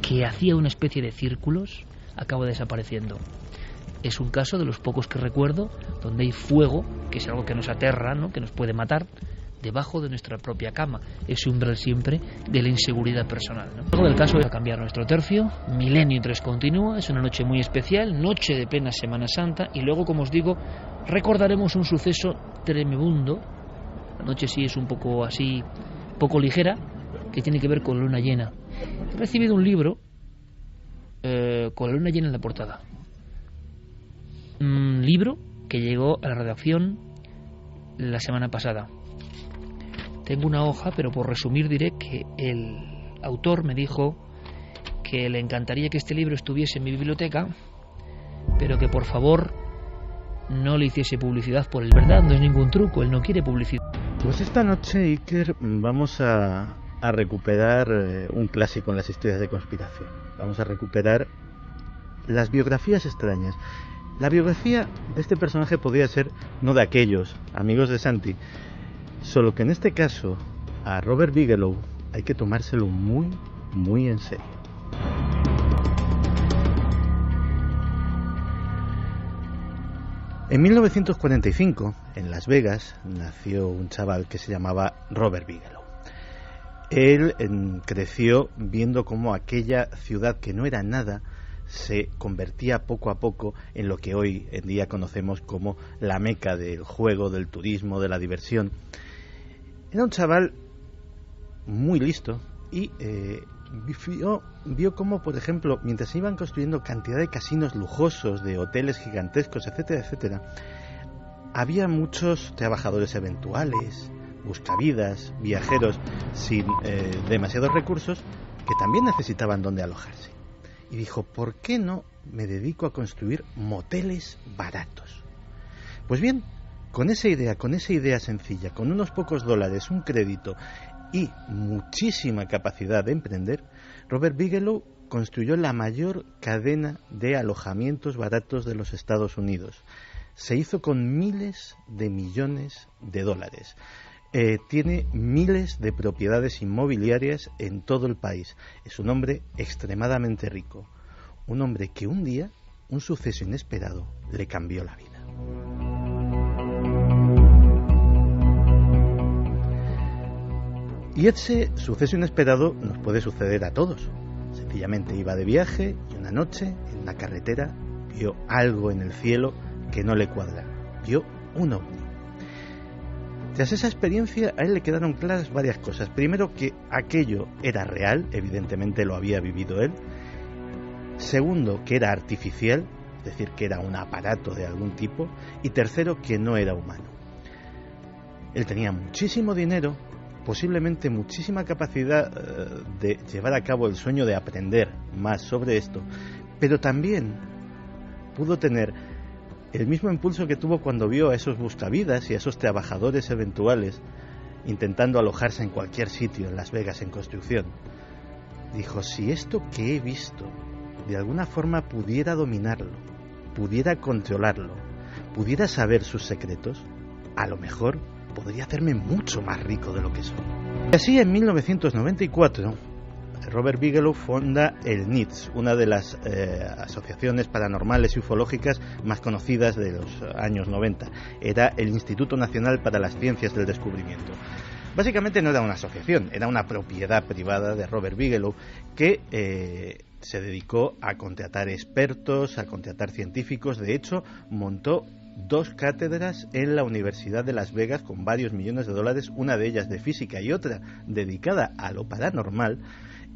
que hacía una especie de círculos, acaba desapareciendo. Es un caso de los pocos que recuerdo donde hay fuego, que es algo que nos aterra, ¿no?, que nos puede matar, debajo de nuestra propia cama. Ese umbral siempre de la inseguridad personal, ¿no? Luego del caso es a cambiar nuestro tercio. Milenio 3 continúa, es una noche muy especial, noche de plena Semana Santa, y luego, como os digo, recordaremos un suceso tremebundo. La noche sí es un poco así, poco ligera, que tiene que ver con la luna llena. He recibido un libro con la luna llena en la portada. Un libro que llegó a la redacción la semana pasada. Tengo una hoja, pero por resumir diré que el autor me dijo que le encantaría que este libro estuviese en mi biblioteca, pero que por favor no le hiciese publicidad por el verdad, no es ningún truco, él no quiere publicidad. Pues esta noche, Iker, vamos a recuperar un clásico en las historias de conspiración. Vamos a recuperar las biografías extrañas. La biografía de este personaje podría ser uno de aquellos amigos de Santi, solo que en este caso a Robert Bigelow hay que tomárselo muy, muy en serio. En 1945, en Las Vegas, nació un chaval que se llamaba Robert Bigelow. Él creció viendo cómo aquella ciudad que no era nada se convertía poco a poco en lo que hoy en día conocemos como la meca del juego, del turismo, de la diversión. Era un chaval muy listo y vio cómo, por ejemplo, mientras se iban construyendo cantidad de casinos lujosos, de hoteles gigantescos, etcétera, etcétera, había muchos trabajadores eventuales, buscavidas, viajeros sin demasiados recursos que también necesitaban dónde alojarse. Y dijo, ¿por qué no me dedico a construir moteles baratos? Pues bien, con esa idea sencilla, con unos pocos dólares, un crédito y muchísima capacidad de emprender, Robert Bigelow construyó la mayor cadena de alojamientos baratos de los Estados Unidos. Se hizo con miles de millones de dólares. Tiene miles de propiedades inmobiliarias en todo el país. Es un hombre extremadamente rico. Un hombre que un día, un suceso inesperado, le cambió la vida. Y ese suceso inesperado nos puede suceder a todos. Sencillamente iba de viaje y una noche, en una carretera, vio algo en el cielo que no le cuadraba. Vio un ovni. Tras esa experiencia, a él le quedaron claras varias cosas. Primero, que aquello era real, evidentemente lo había vivido él. Segundo, que era artificial, es decir, que era un aparato de algún tipo. Y tercero, que no era humano. Él tenía muchísimo dinero, posiblemente muchísima capacidad de llevar a cabo el sueño de aprender más sobre esto, pero también pudo tener el mismo impulso que tuvo cuando vio a esos buscavidas y a esos trabajadores eventuales intentando alojarse en cualquier sitio en Las Vegas en construcción. Dijo, si esto que he visto de alguna forma pudiera dominarlo, pudiera controlarlo, pudiera saber sus secretos, a lo mejor podría hacerme mucho más rico de lo que soy. Y así, en 1994, Robert Bigelow funda el NITS, una de las asociaciones paranormales y ufológicas más conocidas de los años 90. Era el Instituto Nacional para las Ciencias del Descubrimiento. Básicamente no era una asociación, era una propiedad privada de Robert Bigelow que se dedicó a contratar expertos, a contratar científicos. De hecho, montó 2 cátedras en la Universidad de Las Vegas con varios millones de dólares, una de ellas de física y otra dedicada a lo paranormal,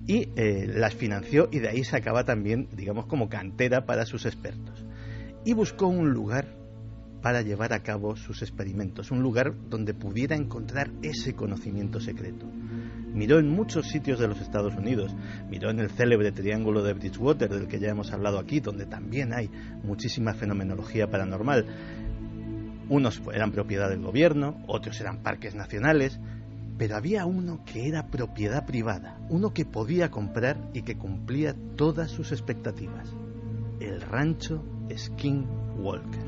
y las financió, y de ahí sacaba también, digamos, como cantera para sus expertos. Y buscó un lugar para llevar a cabo sus experimentos, un lugar donde pudiera encontrar ese conocimiento secreto. Miró en muchos sitios de los Estados Unidos, miró en el célebre Triángulo de Bridgewater, del que ya hemos hablado aquí, donde también hay muchísima fenomenología paranormal. Unos eran propiedad del gobierno, otros eran parques nacionales, pero había uno que era propiedad privada, uno que podía comprar y que cumplía todas sus expectativas: el rancho Skinwalker.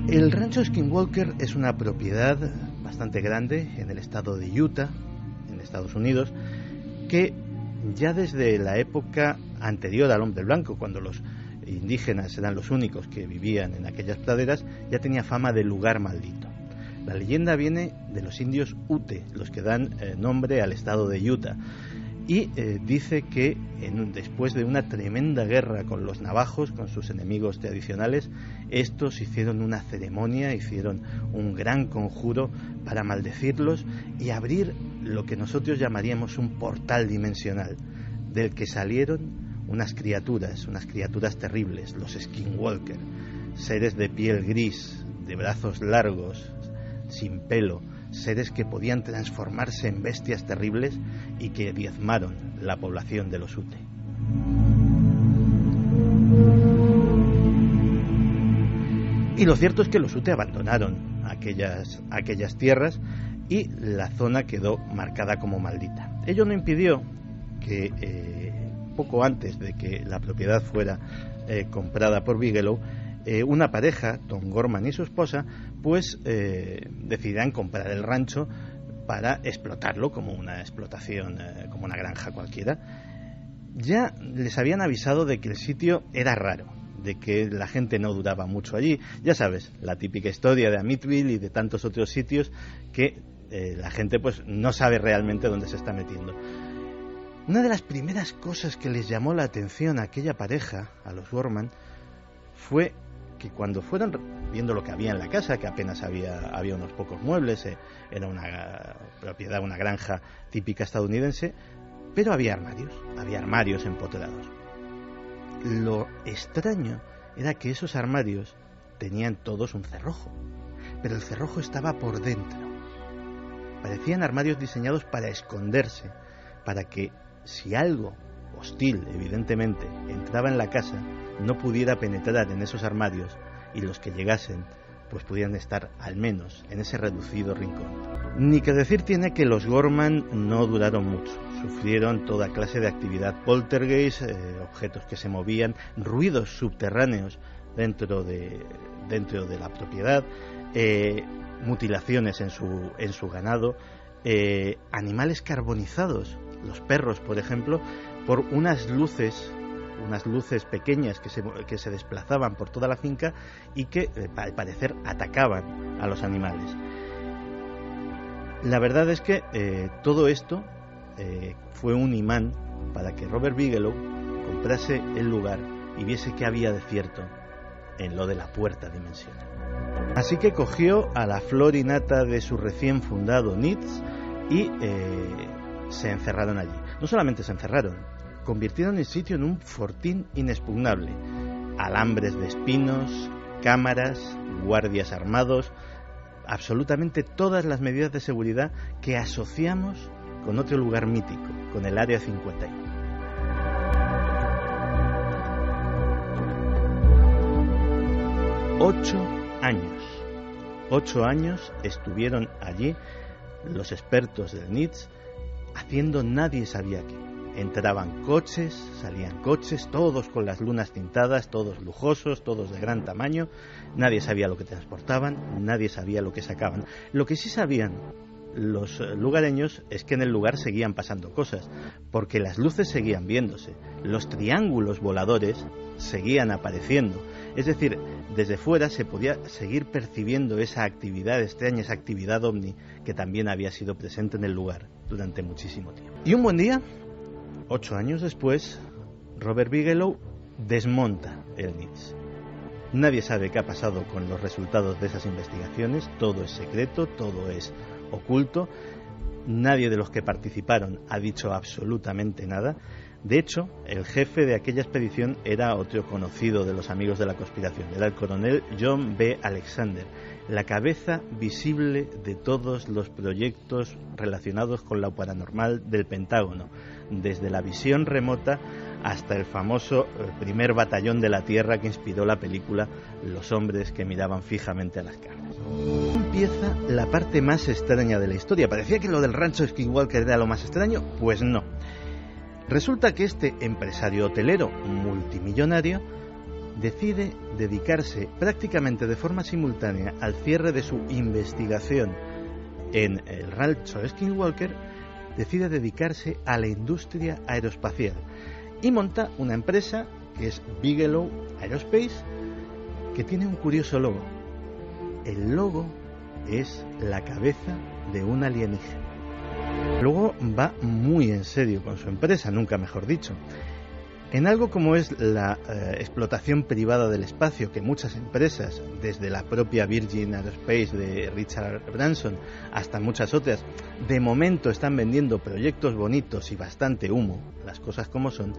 El rancho Skinwalker es una propiedad bastante grande en el estado de Utah, en Estados Unidos, que ya desde la época anterior al hombre blanco, cuando los indígenas eran los únicos que vivían en aquellas praderas, ya tenía fama de lugar maldito. La leyenda viene de los indios Ute, los que dan nombre al estado de Utah, y dice que después de una tremenda guerra con los navajos, con sus enemigos tradicionales, estos hicieron una ceremonia, hicieron un gran conjuro para maldecirlos y abrir lo que nosotros llamaríamos un portal dimensional, del que salieron unas criaturas terribles, los Skinwalker, seres de piel gris, de brazos largos, sin pelo, seres que podían transformarse en bestias terribles y que diezmaron la población de los Ute. Y lo cierto es que los Ute abandonaron aquellas tierras y la zona quedó marcada como maldita. Ello no impidió que poco antes de que la propiedad fuera comprada por Bigelow, una pareja, Tom Gorman y su esposa, pues decidirán comprar el rancho para explotarlo como una explotación, como una granja cualquiera. Ya les habían avisado de que el sitio era raro, de que la gente no duraba mucho allí. Ya sabes, la típica historia de Amityville y de tantos otros sitios que la gente pues no sabe realmente dónde se está metiendo. Una de las primeras cosas que les llamó la atención a aquella pareja, a los Gorman, fue que cuando fueron viendo lo que había en la casa, que apenas había unos pocos muebles, era una propiedad, una granja típica estadounidense, pero había armarios empotrados. Lo extraño era que esos armarios tenían todos un cerrojo, pero el cerrojo estaba por dentro. Parecían armarios diseñados para esconderse, para que si algo hostil, evidentemente, entraba en la casa, no pudiera penetrar en esos armarios y los que llegasen pues pudieran estar al menos en ese reducido rincón. Ni que decir tiene que los Gorman no duraron mucho. Sufrieron toda clase de actividad poltergeist, objetos que se movían, ruidos subterráneos dentro de la propiedad, mutilaciones en su ganado, animales carbonizados, los perros, por ejemplo, por unas luces pequeñas que se desplazaban por toda la finca y que al parecer atacaban a los animales. La verdad es que todo esto fue un imán para que Robert Bigelow comprase el lugar y viese qué había de cierto en lo de la puerta dimensional. Así que cogió a la flor y nata de su recién fundado NITS y se encerraron allí. No solamente se encerraron, convirtieron el sitio en un fortín inexpugnable. Alambres de espinos, cámaras, guardias armados, absolutamente todas las medidas de seguridad que asociamos con otro lugar mítico, con el Área 51. Ocho años estuvieron allí los expertos del NITS haciendo nadie sabía qué. Entraban coches, salían coches, todos con las lunas tintadas, todos lujosos, todos de gran tamaño. Nadie sabía lo que transportaban, nadie sabía lo que sacaban. Lo que sí sabían los lugareños es que en el lugar seguían pasando cosas, porque las luces seguían viéndose, los triángulos voladores seguían apareciendo. Es decir, desde fuera se podía seguir percibiendo esa actividad extraña, esa actividad ovni que también había sido presente en el lugar durante muchísimo tiempo. Y un buen día, 8 años después, Robert Bigelow desmonta el NITS. Nadie sabe qué ha pasado con los resultados de esas investigaciones, todo es secreto, todo es oculto, nadie de los que participaron ha dicho absolutamente nada. De hecho, el jefe de aquella expedición era otro conocido de los amigos de la conspiración, era el coronel John B. Alexander, la cabeza visible de todos los proyectos relacionados con lo paranormal del Pentágono, desde la visión remota hasta el famoso primer batallón de la Tierra que inspiró la película Los hombres que miraban fijamente a las carnes. Empieza la parte más extraña de la historia. Parecía que lo del rancho Skinwalker era lo más extraño, pues no. Resulta que este empresario hotelero multimillonario decide dedicarse prácticamente de forma simultánea al cierre de su investigación en el rancho Skinwalker, decide dedicarse a la industria aeroespacial y monta una empresa que es Bigelow Aerospace, que tiene un curioso logo. El logo es la cabeza de un alienígena. Luego va muy en serio con su empresa, nunca mejor dicho. En algo como es la explotación privada del espacio, que muchas empresas, desde la propia Virgin Aerospace de Richard Branson hasta muchas otras, de momento están vendiendo proyectos bonitos y bastante humo, las cosas como son,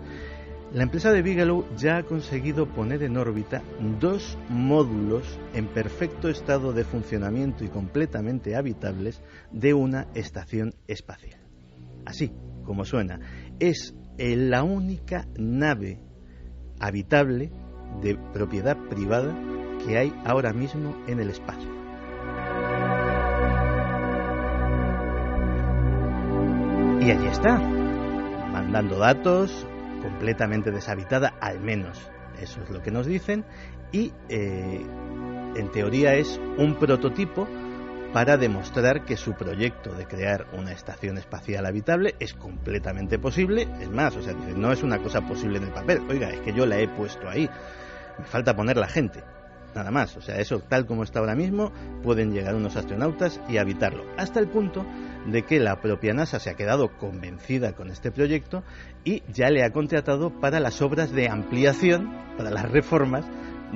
la empresa de Bigelow ya ha conseguido poner en órbita 2 módulos en perfecto estado de funcionamiento y completamente habitables de una estación espacial. Así como suena, es la única nave habitable de propiedad privada que hay ahora mismo en el espacio. Y allí está, mandando datos, completamente deshabitada, al menos eso es lo que nos dicen, y en teoría es un prototipo para demostrar que su proyecto de crear una estación espacial habitable es completamente posible. Es más, o sea, dice, no es una cosa posible en el papel, oiga, es que yo la he puesto ahí, me falta poner la gente, nada más. O sea, eso tal como está ahora mismo, pueden llegar unos astronautas y habitarlo, hasta el punto de que la propia NASA se ha quedado convencida con este proyecto y ya le ha contratado para las obras de ampliación, para las reformas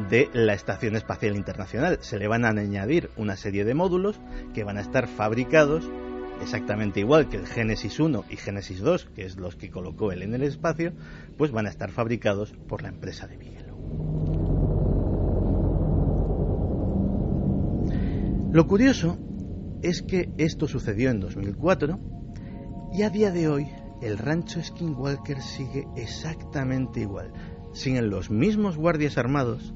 de la Estación Espacial Internacional. Se le van a añadir una serie de módulos que van a estar fabricados exactamente igual que el Génesis 1 y Génesis 2, que es los que colocó él en el espacio, pues van a estar fabricados por la empresa de Bigelow. Lo curioso es que esto sucedió en 2004 y a día de hoy el rancho Skinwalker sigue exactamente igual. Siguen los mismos guardias armados,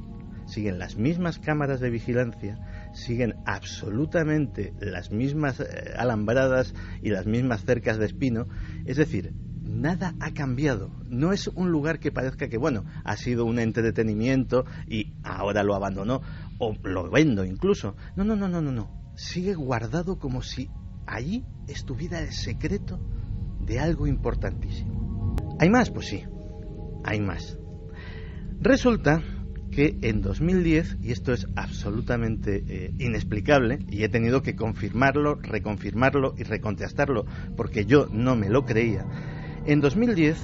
siguen las mismas cámaras de vigilancia, siguen absolutamente las mismas alambradas y las mismas cercas de espino. Es decir, nada ha cambiado. No es un lugar que parezca que, bueno, ha sido un entretenimiento y ahora lo abandonó o lo vendo incluso. No. Sigue guardado como si allí estuviera el secreto de algo importantísimo. ¿Hay más? Pues sí, hay más. Resulta que en 2010, y esto es absolutamente inexplicable, y he tenido que confirmarlo, reconfirmarlo y recontrastarlo porque yo no me lo creía, en 2010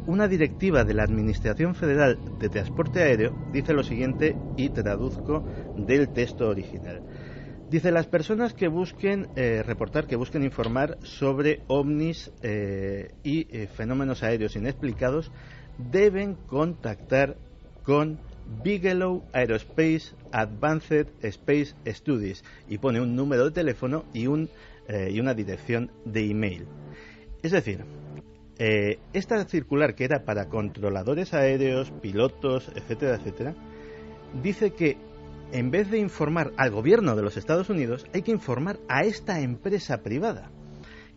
una directiva de la Administración Federal de Transporte Aéreo dice lo siguiente, y traduzco del texto original. Dice, las personas que busquen reportar, que busquen informar sobre ovnis y fenómenos aéreos inexplicados deben contactar con Bigelow Aerospace Advanced Space Studies, y pone un número de teléfono y una dirección de email. Es decir, esta circular, que era para controladores aéreos, pilotos, etcétera, etcétera, dice que en vez de informar al gobierno de los Estados Unidos, hay que informar a esta empresa privada,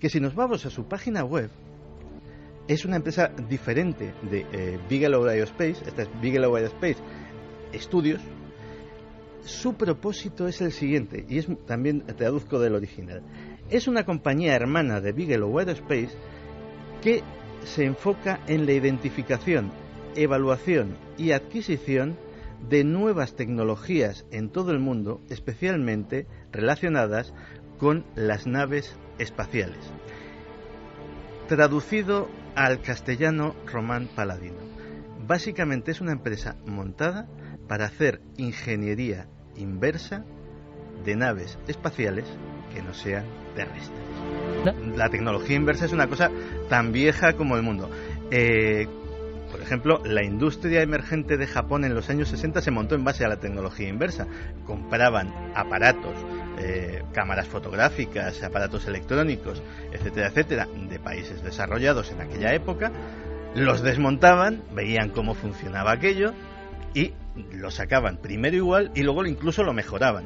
que si nos vamos a su página web, es una empresa diferente de Bigelow Aerospace. Esta es Bigelow Aerospace Studios. Su propósito es el siguiente, y es también traduzco del original. Es una compañía hermana de Bigelow Aerospace que se enfoca en la identificación, evaluación y adquisición de nuevas tecnologías en todo el mundo, especialmente relacionadas con las naves espaciales. Traducido al castellano Román Paladino. Básicamente es una empresa montada para hacer ingeniería inversa de naves espaciales que no sean terrestres. La tecnología inversa es una cosa tan vieja como el mundo. Por ejemplo, la industria emergente de Japón en los años 60 se montó en base a la tecnología inversa. Compraban aparatos, cámaras fotográficas, aparatos electrónicos, etcétera, etcétera, de países desarrollados en aquella época, los desmontaban, veían cómo funcionaba aquello y lo sacaban primero igual y luego incluso lo mejoraban.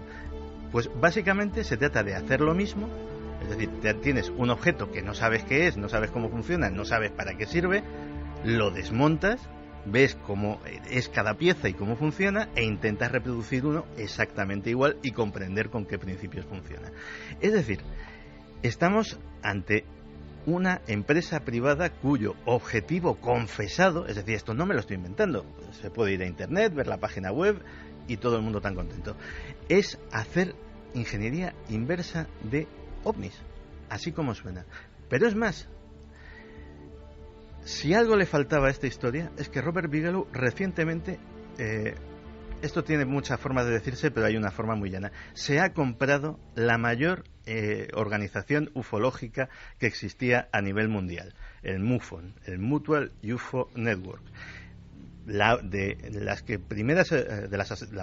Pues básicamente se trata de hacer lo mismo, es decir, tienes un objeto que no sabes qué es, no sabes cómo funciona, no sabes para qué sirve, lo desmontas, ves cómo es cada pieza y cómo funciona e intentas reproducir uno exactamente igual y comprender con qué principios funciona. Es decir, estamos ante una empresa privada cuyo objetivo confesado, es decir, esto no me lo estoy inventando, se puede ir a internet, ver la página web y todo el mundo tan contento, es hacer ingeniería inversa de ovnis, así como suena. Pero es más, si algo le faltaba a esta historia es que Robert Bigelow recientemente, esto tiene muchas formas de decirse, pero hay una forma muy llana, se ha comprado la mayor organización ufológica que existía a nivel mundial, el MUFON, el Mutual UFO Network. La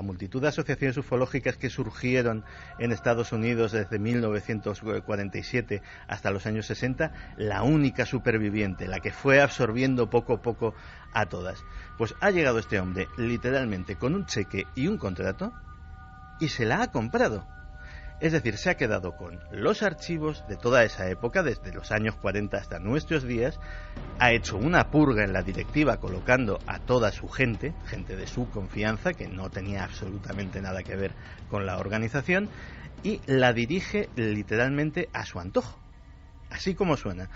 multitud de asociaciones ufológicas que surgieron en Estados Unidos desde 1947 hasta los años 60, la única superviviente, la que fue absorbiendo poco a poco a todas. Pues ha llegado este hombre literalmente con un cheque y un contrato y se la ha comprado. Es decir, se ha quedado con los archivos de toda esa época, desde los años 40 hasta nuestros días, ha hecho una purga en la directiva colocando a toda su gente, gente de su confianza, que no tenía absolutamente nada que ver con la organización, y la dirige literalmente a su antojo, así como suena.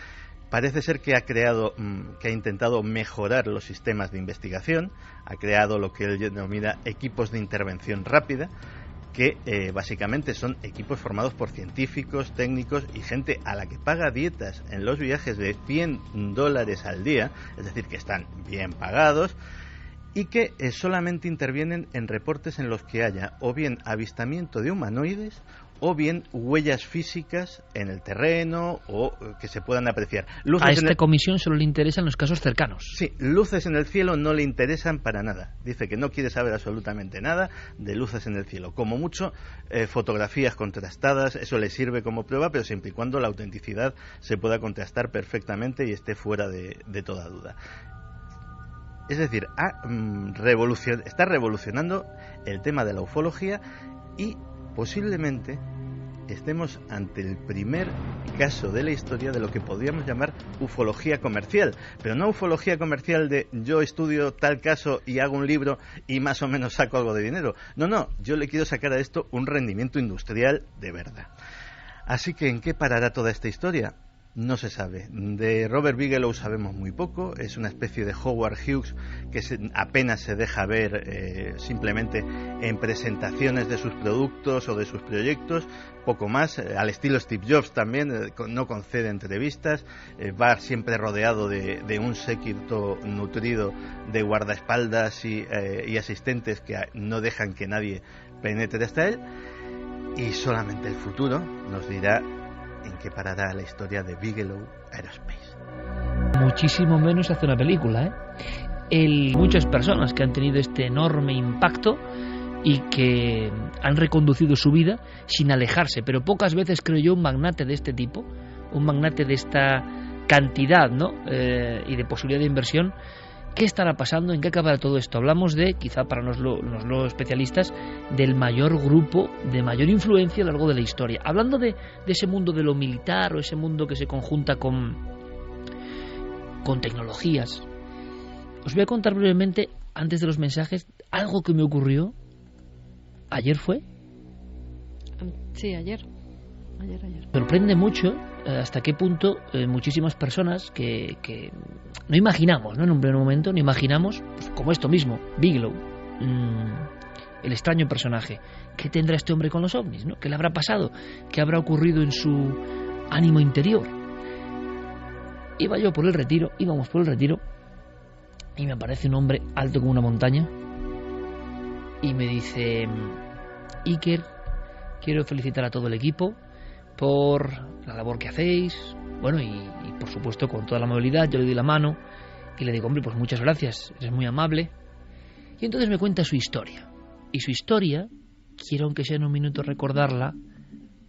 Parece ser que ha intentado mejorar los sistemas de investigación, ha creado lo que él denomina equipos de intervención rápida, que básicamente son equipos formados por científicos, técnicos y gente a la que paga dietas en los viajes de $100 al día, es decir, que están bien pagados, y que solamente intervienen en reportes en los que haya o bien avistamiento de humanoides o bien huellas físicas en el terreno o que se puedan apreciar. A esta comisión solo le interesan los casos cercanos. Sí, luces en el cielo no le interesan para nada. Dice que no quiere saber absolutamente nada de luces en el cielo. Como mucho, fotografías contrastadas, eso le sirve como prueba, pero siempre y cuando la autenticidad se pueda contrastar perfectamente y esté fuera de toda duda. Es decir, está revolucionando el tema de la ufología y posiblemente estemos ante el primer caso de la historia de lo que podríamos llamar ufología comercial, pero no ufología comercial de yo estudio tal caso y hago un libro y más o menos saco algo de dinero. No, yo le quiero sacar a esto un rendimiento industrial de verdad. Así que, ¿en qué parará toda esta historia? No se sabe. De Robert Bigelow sabemos muy poco. Es una especie de Howard Hughes que apenas se deja ver simplemente en presentaciones de sus productos o de sus proyectos, poco más. Al estilo Steve Jobs también, no concede entrevistas, va siempre rodeado de un séquito nutrido de guardaespaldas y asistentes que no dejan que nadie penetre hasta él, y solamente el futuro nos dirá en qué parará la historia de Bigelow Aerospace. Muchísimo menos hace una película, muchas personas que han tenido este enorme impacto y que han reconducido su vida sin alejarse, pero pocas veces creo yo un magnate de este tipo, un magnate de esta cantidad, ¿no? Y de posibilidad de inversión. ¿Qué estará pasando? ¿En qué acabará todo esto? Hablamos de, quizá para los especialistas, del mayor grupo de mayor influencia a lo largo de la historia. Hablando de ese mundo de lo militar o ese mundo que se conjunta con tecnologías, os voy a contar brevemente, antes de los mensajes, algo que me ocurrió. ¿Ayer fue? Sí, ayer. Sorprende mucho hasta qué punto muchísimas personas que no imaginamos, ¿no? En un primer momento no imaginamos, pues, como esto mismo, Bigelow, el extraño personaje. ¿Qué tendrá este hombre con los ovnis, ¿no? ¿Qué le habrá pasado? ¿Qué habrá ocurrido en su ánimo interior? Íbamos por el retiro y me aparece un hombre alto como una montaña y me dice: Iker, quiero felicitar a todo el equipo por la labor que hacéis. Bueno, y por supuesto con toda la amabilidad yo le doy la mano y le digo: hombre, pues muchas gracias, eres muy amable. Y entonces me cuenta su historia, y su historia quiero, aunque sea en un minuto, recordarla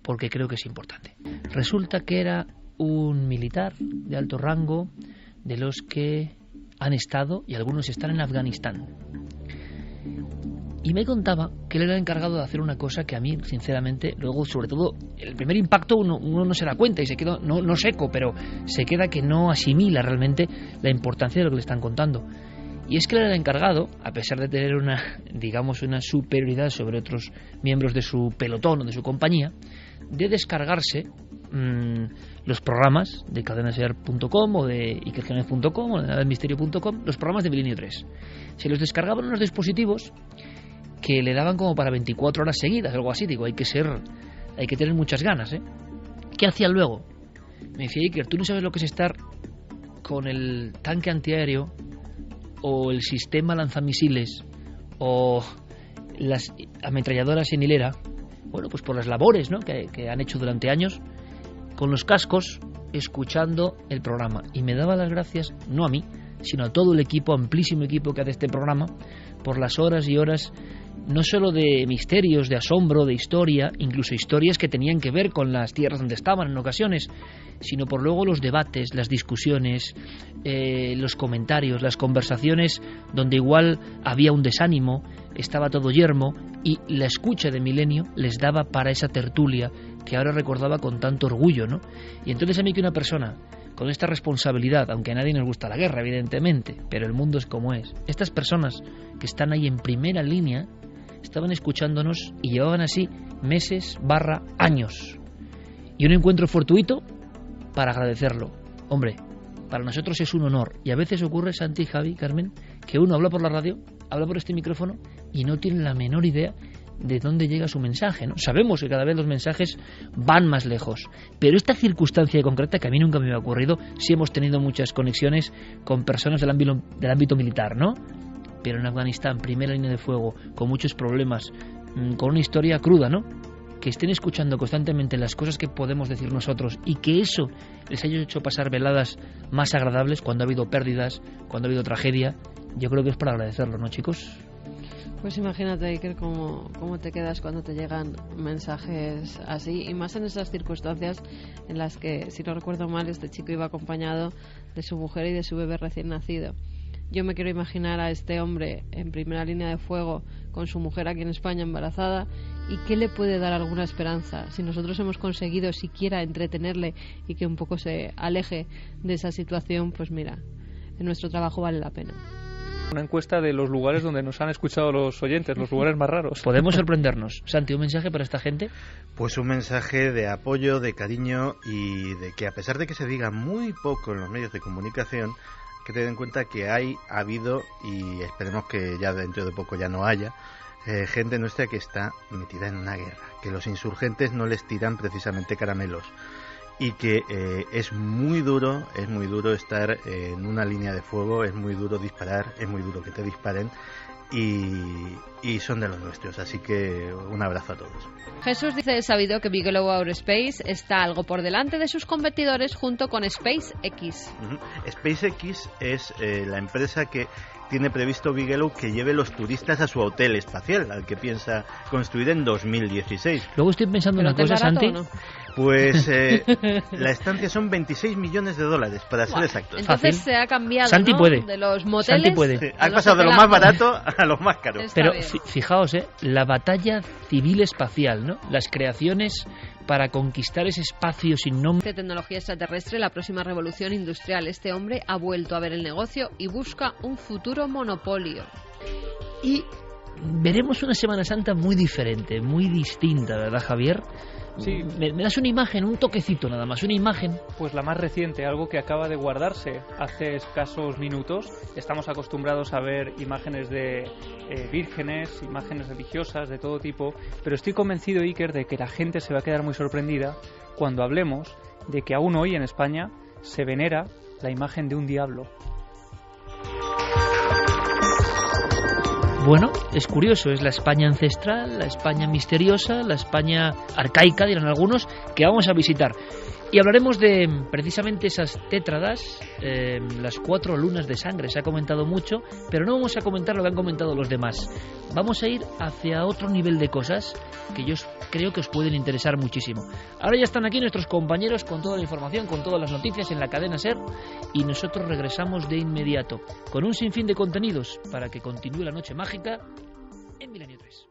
porque creo que es importante. Resulta que era un militar de alto rango, de los que han estado y algunos están en Afganistán, y me contaba que él era encargado de hacer una cosa que a mí, sinceramente, luego, sobre todo, el primer impacto uno no se da cuenta y se queda, no seco, pero se queda que no asimila realmente la importancia de lo que le están contando. Y es que él era encargado, a pesar de tener una superioridad sobre otros miembros de su pelotón o de su compañía, de descargarse los programas de cadenaser.com o de ikerjimenez.com o de nadelmisterio.com, los programas de Milenio 3. Se los descargaban en unos dispositivos que le daban como para 24 horas seguidas, algo así. Digo, hay que tener muchas ganas, ¿eh? ¿Qué hacía luego? Me decía: Iker, tú no sabes lo que es estar con el tanque antiaéreo o el sistema lanzamisiles o las ametralladoras en hilera. Bueno, pues por las labores, ¿no?, que han hecho durante años, con los cascos, escuchando el programa. Y me daba las gracias, no a mí, sino a todo el equipo, amplísimo equipo que hace este programa, por las horas y horas, no solo de misterios, de asombro, de historia, incluso historias que tenían que ver con las tierras donde estaban en ocasiones, sino por luego los debates, las discusiones, los comentarios, las conversaciones donde igual había un desánimo, estaba todo yermo y la escucha de Milenio les daba para esa tertulia que ahora recordaba con tanto orgullo, ¿no? Y entonces a mí que una persona con esta responsabilidad, aunque a nadie nos gusta la guerra, evidentemente, pero el mundo es como es, estas personas que están ahí en primera línea estaban escuchándonos y llevaban así meses / años. Y un encuentro fortuito para agradecerlo. Hombre, para nosotros es un honor. Y a veces ocurre, Santi, Javi, Carmen, que uno habla por la radio, habla por este micrófono y no tiene la menor idea de dónde llega su mensaje, ¿no? Sabemos que cada vez los mensajes van más lejos, pero esta circunstancia concreta, que a mí nunca me había ocurrido, sí hemos tenido muchas conexiones con personas del ámbito militar, ¿no? Pero en Afganistán, primera línea de fuego, con muchos problemas, con una historia cruda, ¿no? Que estén escuchando constantemente las cosas que podemos decir nosotros y que eso les haya hecho pasar veladas más agradables cuando ha habido pérdidas, cuando ha habido tragedia, yo creo que es para agradecerlo, ¿no, chicos? Pues imagínate, Iker, cómo te quedas cuando te llegan mensajes así, y más en esas circunstancias en las que, si no recuerdo mal, este chico iba acompañado de su mujer y de su bebé recién nacido. Yo me quiero imaginar a este hombre en primera línea de fuego con su mujer aquí en España embarazada, y qué le puede dar alguna esperanza. Si nosotros hemos conseguido siquiera entretenerle y que un poco se aleje de esa situación, pues mira, en nuestro trabajo vale la pena. Una encuesta de los lugares donde nos han escuchado los oyentes, los lugares más raros. Podemos sorprendernos. Santi, ¿un mensaje para esta gente? Pues un mensaje de apoyo, de cariño y de que, a pesar de que se diga muy poco en los medios de comunicación, que te den cuenta que ha habido, y esperemos que ya dentro de poco ya no haya, gente nuestra que está metida en una guerra, que los insurgentes no les tiran precisamente caramelos, y que es muy duro estar en una línea de fuego, es muy duro disparar, es muy duro que te disparen, y son de los nuestros, así que un abrazo a todos. Jesús dice: es sabido que Bigelow Aerospace está algo por delante de sus competidores junto con SpaceX. SpaceX es la empresa que tiene previsto Bigelow que lleve los turistas a su hotel espacial, al que piensa construir en 2016. Luego estoy pensando una cosa, Santi. ¿No? Pues la estancia son $26 millones, para ser exactos. Entonces se ha cambiado, Santi, ¿no? puede. De los moteles. Santi puede. Sí, has pasado de lo más barato a lo más caro. Pero fijaos, la batalla civil espacial, ¿no? Las creaciones para conquistar ese espacio sin nombre. De tecnología extraterrestre, la próxima revolución industrial. Este hombre ha vuelto a ver el negocio y busca un futuro monopolio. Y veremos una Semana Santa muy diferente, muy distinta, ¿verdad, Javier? Sí. Me das una imagen, un toquecito nada más, una imagen. Pues la más reciente, algo que acaba de guardarse hace escasos minutos. Estamos acostumbrados a ver imágenes de vírgenes, imágenes religiosas de todo tipo, pero estoy convencido, Iker, de que la gente se va a quedar muy sorprendida cuando hablemos de que aún hoy en España se venera la imagen de un diablo. Bueno, es curioso, es la España ancestral, la España misteriosa, la España arcaica, dirán algunos, que vamos a visitar. Y hablaremos de precisamente esas tétradas, las 4 lunas de sangre. Se ha comentado mucho, pero no vamos a comentar lo que han comentado los demás. Vamos a ir hacia otro nivel de cosas que yo creo que os pueden interesar muchísimo. Ahora ya están aquí nuestros compañeros con toda la información, con todas las noticias en la cadena SER, y nosotros regresamos de inmediato con un sinfín de contenidos para que continúe la noche mágica en Milenio 3.